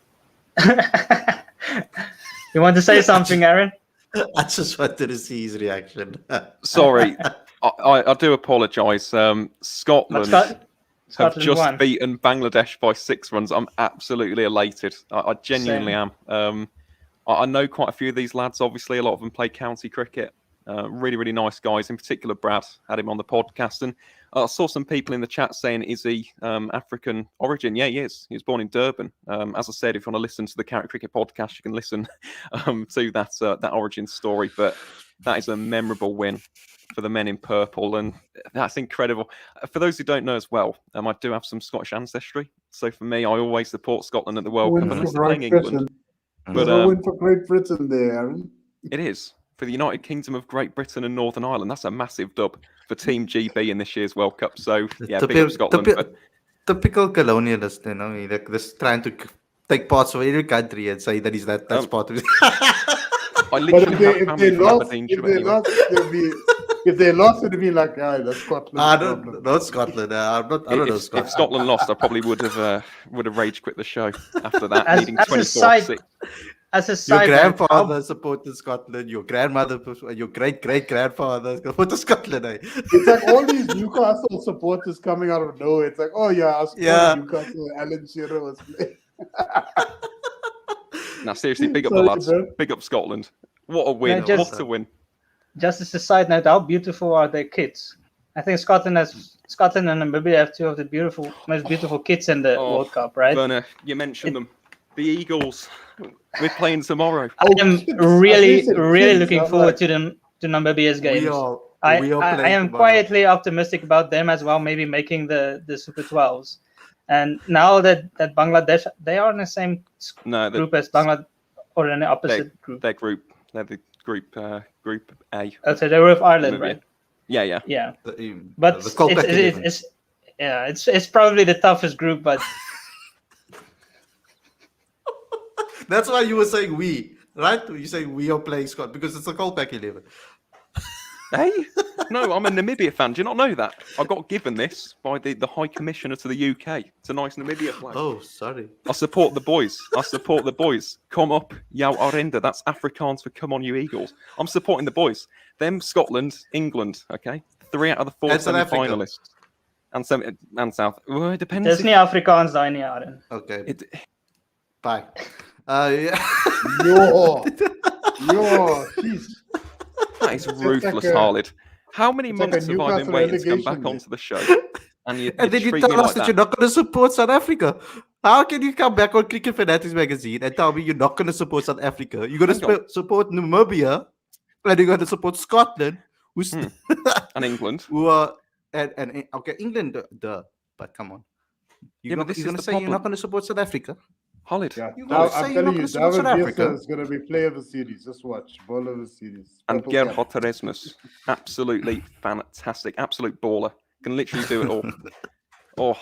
You want to say something, Aaron? I just wanted to see his reaction. Sorry, I do apologise. Scotland have just won. beaten Bangladesh by 6 runs. I'm absolutely elated. I genuinely am. I know quite a few of these lads. Obviously, a lot of them play county cricket. Really, really nice guys. In particular, Brad had him on the podcast, and I saw some people in the chat saying, "Is he African origin?" Yeah, he is. He was born in Durban. As I said, if you want to listen to the County Cricket podcast, you can listen to that origin story. But that is a memorable win for the men in purple, and that's incredible. For those who don't know as well, I do have some Scottish ancestry. So for me, I always support Scotland at the World Cup, unless they're playing England. But a win for Great Britain there, Aaron. It is. For the United Kingdom of Great Britain and Northern Ireland, that's a massive dub for Team GB in this year's World Cup. So, yeah, big up Scotland. Typical colonialist, like this trying to take parts of every country and say that that's part of it. I literally have family from Aberdeen. If they lost, it'd be like, that's Scotland. Not Scotland. I don't know Scotland. If Scotland lost, I probably would have rage quit the show after that, needing 24/6. As a side, your grandfather supported Scotland. Your grandmother, your great-great-grandfather supported Scotland. It's like all these Newcastle supporters coming out of nowhere. It's like, oh yeah, I support Newcastle. Alan Shearer was playing. Now, seriously, big up the lads. Bro. Big up Scotland. What a win! What a win! Just as a side note, how beautiful are their kids? I think Scotland and Namibia have 2 of the most beautiful kids in the World Cup, right? Werner, you mentioned them. The Eagles. We're playing tomorrow. I am really looking forward to Namibia's games. I am quietly optimistic about them as well, maybe making the Super 12s. And now that Bangladesh, they are in the same group as Bangladesh, or in the opposite group. They're the group A. Oh, so they were with Ireland, Namibia. right? Yeah. But it's probably the toughest group, but. That's why you were saying we, right? You say we are playing Scotland because it's a Colpack 11. Hey? No, I'm a Namibia fan. Do you not know that? I got given this by the High Commissioner to the UK. It's a nice Namibia flag. Oh, sorry. I support the boys. Come up, Yao Arenda. That's Afrikaans for come on, you Eagles. I'm supporting the boys. Them, Scotland, England, okay? 3 out of the 4 semi-finalists. And South. Well, it depends. There's no Afrikaans daar nie, Aaron. Okay. Bye. Yeah. Yo, jeez. That is ruthless, Khalid. How many months have I been waiting to come back onto the show? And then you tell us that you're not going to support South Africa. How can you come back on Cricket Fanatics Magazine and tell me you're not going to support South Africa? You're going to support Namibia, and you're going to support Scotland, who's and England, who are and okay, England, duh. But come on, Yeah, but this you're is gonna the say you're not problem. going to support South Africa? Khalid. Yeah, You're now gonna say I'm you're not telling going you, to support South David Villa Africa? is going to be player of the series. Just watch, ball of the series. And Purple cap. Gerhard Erasmus, absolutely fantastic, absolute baller. Can literally do it all. Oh,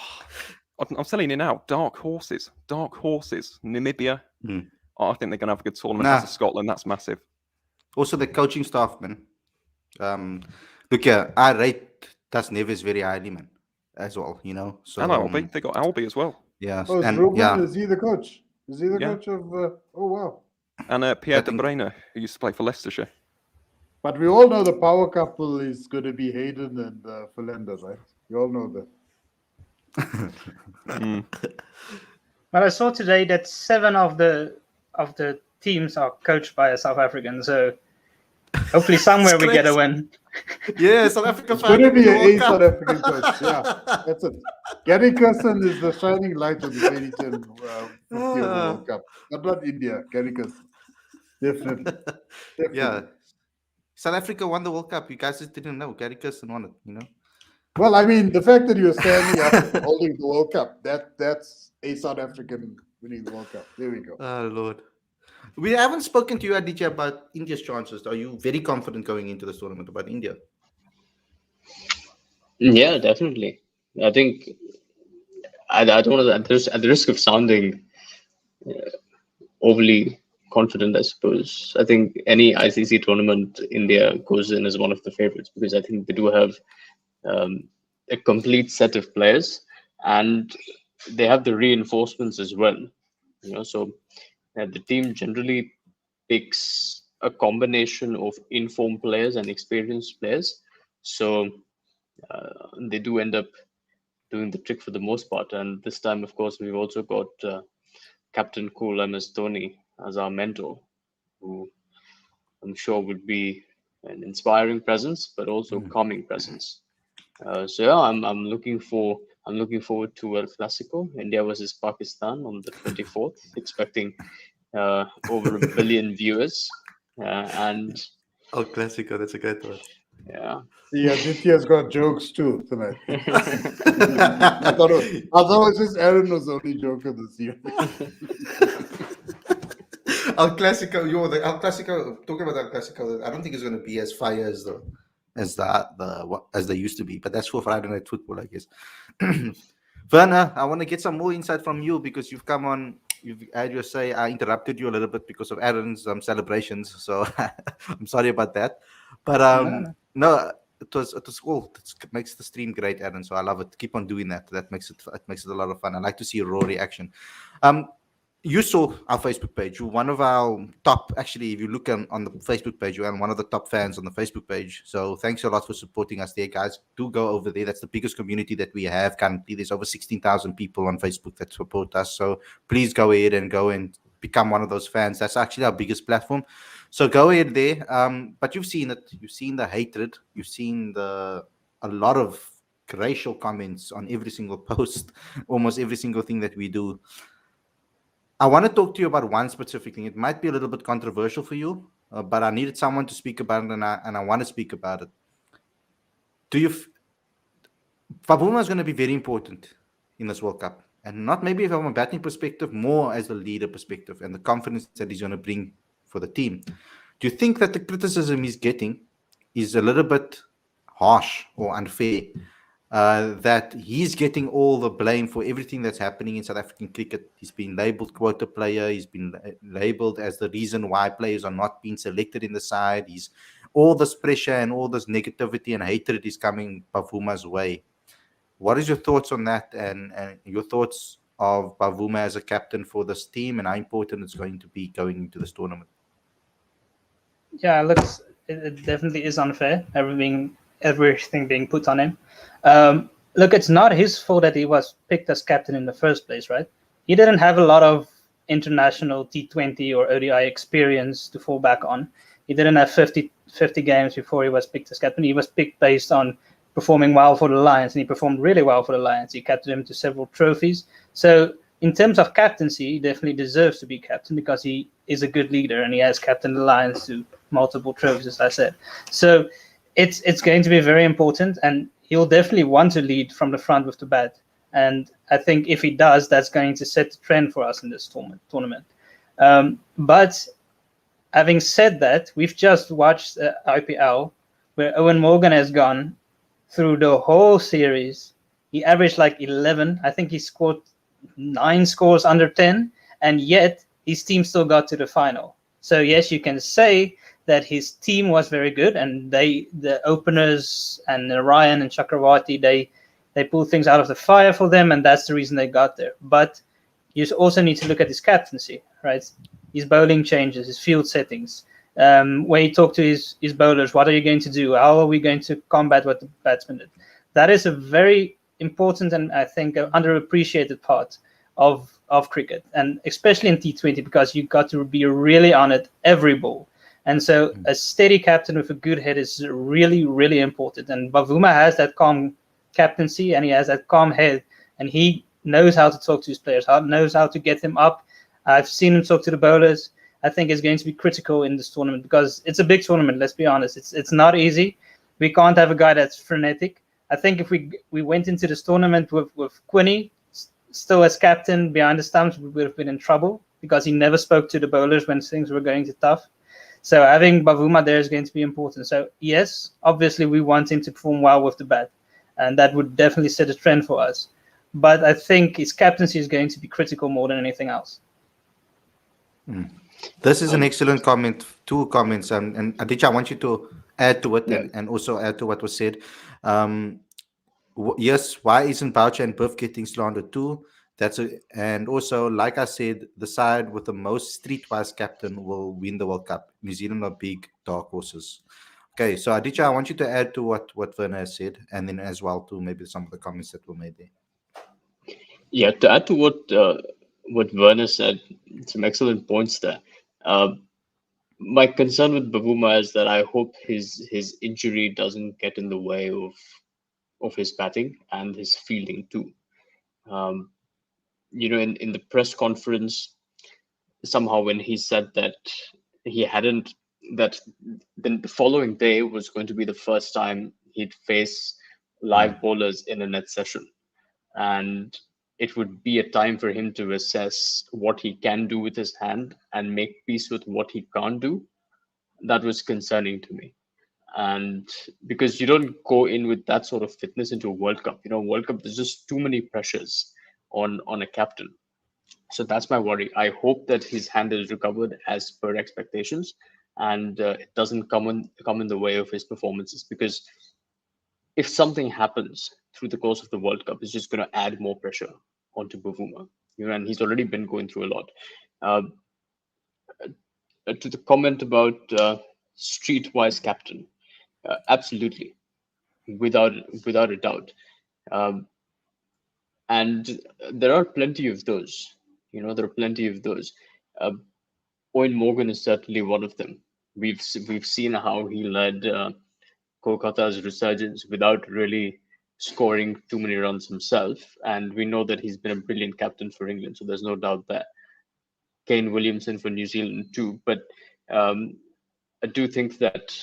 I'm telling you now, dark horses. Namibia. Hmm. Oh, I think they're going to have a good tournament. Nah. As a Scotland, that's massive. Also, the coaching staff, man. Look here, I rate Das Neves very highly, man, as well. You know, so And Albie, they got Albie as well. yeah, Oh, is and Ruben, yeah, is he the coach? Is he the Yeah. coach of? Oh wow! And Pierre de think- Bruyne, who used to play for Leicestershire. But we all know the power couple is going to be Hayden and Philander, right? You all know that. Mm. But I saw today that 7 of the teams are coached by a South African. So hopefully somewhere we get a win. yeah, South Africa. It's going to be a South African coach. Yeah, that's it. Gary Kirsten is the shining light of the 2010 World Cup. Not India, Gary Kirsten. Definitely. Yeah, South Africa won the World Cup. You guys just didn't know. Gary Kirsten won it. You know. Well, I mean, the fact that you're standing up and holding the World Cup, that's a South African winning the World Cup. There we go. Oh Lord. We haven't spoken to you, Aditya, about India's chances. Are you very confident going into this tournament about India? Yeah, definitely. I think I don't want to, at the risk of sounding overly confident, I suppose. I think any ICC tournament, India goes in as one of the favorites because I think they do have a complete set of players and they have the reinforcements as well. You know, so the team generally picks a combination of informed players and experienced players. So they do end up doing the trick for the most part. And this time, of course, we've also got Captain Cool MS Dhoni as our mentor, who I'm sure would be an inspiring presence, but also calming presence. So yeah, I'm looking forward to El Clasico, India versus Pakistan on the 24th, expecting over 1 billion viewers, and Oh, Classico, that's a great one. yeah. See, Aditya's got jokes too tonight. I thought it was just Aaron was the only joker this year. El Clasico, El Clasico. Talking about El Clasico, I don't think it's going to be as fire as they used to be. But that's for Friday Night Football, I guess. Werner, I want to get some more insight from you because you've come on. You've had your say. I interrupted you a little bit because of Aaron's celebrations, so I'm sorry about that. But no, it was cool. It makes the stream great, Aaron. So I love it. Keep on doing that. That makes it a lot of fun. I like to see a raw reaction. You saw our Facebook page. You're one of our top, actually, if you look on the Facebook page, you're one of the top fans on the Facebook page. So thanks a lot for supporting us there, guys. Do go over there. That's the biggest community that we have currently. There's over 16,000 people on Facebook that support us. So please go ahead and become one of those fans. That's actually our biggest platform. So go ahead there. But you've seen it. You've seen the hatred. You've seen a lot of racial comments on every single post, almost every single thing that we do. I want to talk to you about one specific thing. It might be a little bit controversial for you, but I needed someone to speak about it, and I want to speak about it. Pavuma is going to be very important in this World Cup, and not maybe from a batting perspective, more as a leader perspective and the confidence that he's going to bring for the team. Do you think that the criticism he's getting is a little bit harsh or unfair? That he's getting all the blame for everything that's happening in South African cricket. He's been labelled quota player. He's been labelled as the reason why players are not being selected in the side. All this pressure and all this negativity and hatred is coming Pavuma's way. What is your thoughts on that and your thoughts of Pavuma as a captain for this team and how important it's going to be going into this tournament? Yeah, it definitely is unfair. Everything being put on him. Look, it's not his fault that he was picked as captain in the first place, right? He didn't have a lot of international T20 or ODI experience to fall back on. He didn't have 50 games before he was picked as captain. He was picked based on performing well for the Lions, and he performed really well for the Lions. He captained him to several trophies. So in terms of captaincy, he definitely deserves to be captain because he is a good leader and he has captained the Lions to multiple trophies, as I said. So it's going to be very important, and he'll definitely want to lead from the front with the bat. And I think if he does, that's going to set the trend for us in this tournament. But having said that, we've just watched IPL where Owen Morgan has gone through the whole series. He averaged like 11. I think he scored 9 scores under 10, and yet his team still got to the final. So yes, you can say that his team was very good, and the openers and Ryan and Chakravarti, they pulled things out of the fire for them, and that's the reason they got there. But you also need to look at his captaincy, right? His bowling changes, his field settings, where he talked to his bowlers, what are you going to do? How are we going to combat what the batsman did? That is a very important and I think an underappreciated part of cricket, and especially in T20, because you got to be really on it every ball. And so a steady captain with a good head is really, really important. And Bavuma has that calm captaincy, and he has that calm head, and he knows how to talk to his players, knows how to get them up. I've seen him talk to the bowlers. I think it's going to be critical in this tournament because it's a big tournament. Let's be honest. It's not easy. We can't have a guy that's frenetic. I think if we went into this tournament with Quinny still as captain behind the stumps, we would have been in trouble because he never spoke to the bowlers when things were going too tough. So having Bavuma there is going to be important. So yes, obviously we want him to perform well with the bat, and that would definitely set a trend for us. But I think his captaincy is going to be critical more than anything else. This is an excellent comment. 2 comments, and Aditya, I want you to add to it and also add to what was said. Yes, why isn't Boucher and Buff getting slandered too? And also, like I said, the side with the most streetwise captain will win the World Cup. New Zealand are big dark horses. Okay, so Aditya, I want you to add to what Werner has said, and then as well to maybe some of the comments that were made there. Yeah, to add to what Werner said, some excellent points there. My concern with Bavuma is that I hope his injury doesn't get in the way of his batting and his fielding too. In the press conference, somehow when he said that that then the following day was going to be the first time he'd face live bowlers in a net session, and it would be a time for him to assess what he can do with his hand and make peace with what he can't do. That was concerning to me. And because you don't go in with that sort of fitness into a World Cup, World Cup, there's just too many pressures on a captain. So that's my worry. I hope that his hand is recovered as per expectations, and it doesn't come in the way of his performances, because if something happens through the course of the World Cup, it's just going to add more pressure onto Bavuma. And he's already been going through a lot. To the comment about streetwise captain, absolutely, without a doubt, and there are plenty of those. There are plenty of those. Owen Morgan is certainly one of them. We've seen how he led Kolkata's resurgence without really scoring too many runs himself, and we know that he's been a brilliant captain for England, so there's no doubt there. Kane Williamson for New Zealand too, but I do think that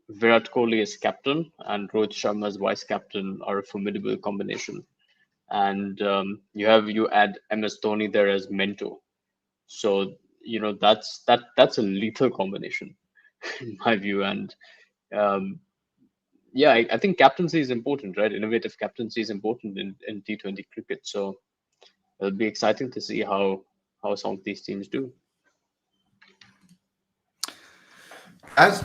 Virat Kohli as captain and Rohit Sharma as vice captain are a formidable combination, and you add MS Dhoni there as mentor, so that's a lethal combination in my view. And I think captaincy is important, right? Innovative captaincy is important in T20 cricket. So it'll be exciting to see how some of these teams do. Guys,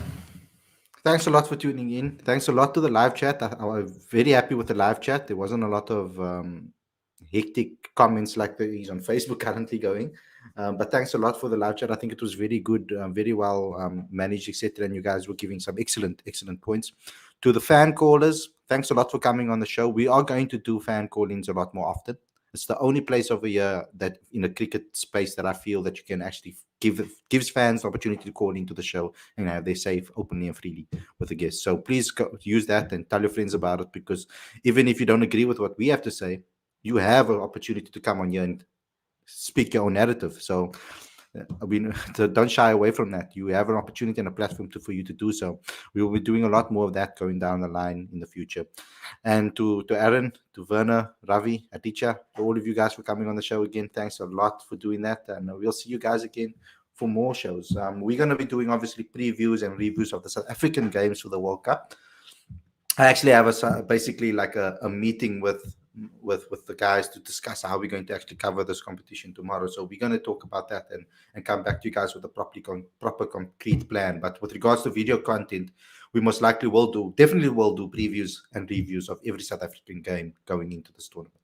thanks a lot for tuning in. Thanks a lot to the live chat. I was very happy with the live chat. There wasn't a lot of hectic comments like there is on Facebook currently going. But thanks a lot for the live chat. I think it was very good, very well managed, etc. And you guys were giving some excellent points. To the fan callers, thanks a lot for coming on the show. We are going to do fan call-ins a lot more often. It's the only place over here that in a cricket space that I feel that you can actually gives fans the opportunity to call into the show and have their safe, openly and freely with the guests. So please use that and tell your friends about it, because even if you don't agree with what we have to say, you have an opportunity to come on here and speak your own narrative. So so don't shy away from that. You have an opportunity and a platform for you to do so. We will be doing a lot more of that going down the line in the future. And to Aaron, to Werner, Ravi, Aditya, to all of you guys for coming on the show again. Thanks a lot for doing that. And we'll see you guys again for more shows. We're going to be doing obviously previews and reviews of the South African games for the World Cup. I actually have basically like a meeting with the guys to discuss how we're going to actually cover this competition tomorrow. So we're going to talk about that and come back to you guys with a proper concrete plan. But with regards to video content, we most likely definitely will do previews and reviews of every South African game going into this tournament.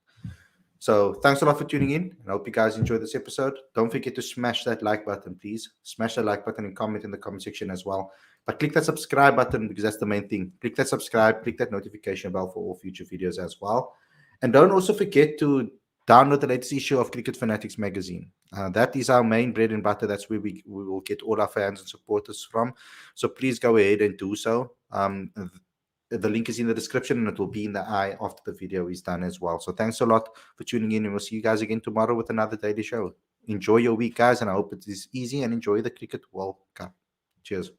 So thanks a lot for tuning in, and I hope you guys enjoyed this episode. Don't forget to smash that like button, please. Smash that like button and comment in the comment section as well. But click that subscribe button because that's the main thing. Click that subscribe, click that notification bell for all future videos as well. And don't also forget to download the latest issue of Cricket Fanatics Magazine. That is our main bread and butter. That's where we will get all our fans and supporters from. So please go ahead and do so. The link is in the description, and it will be in the eye after the video is done as well. So thanks a lot for tuning in, and we'll see you guys again tomorrow with another daily show. Enjoy your week, guys, and I hope it is easy, and enjoy the Cricket World Cup. Cheers.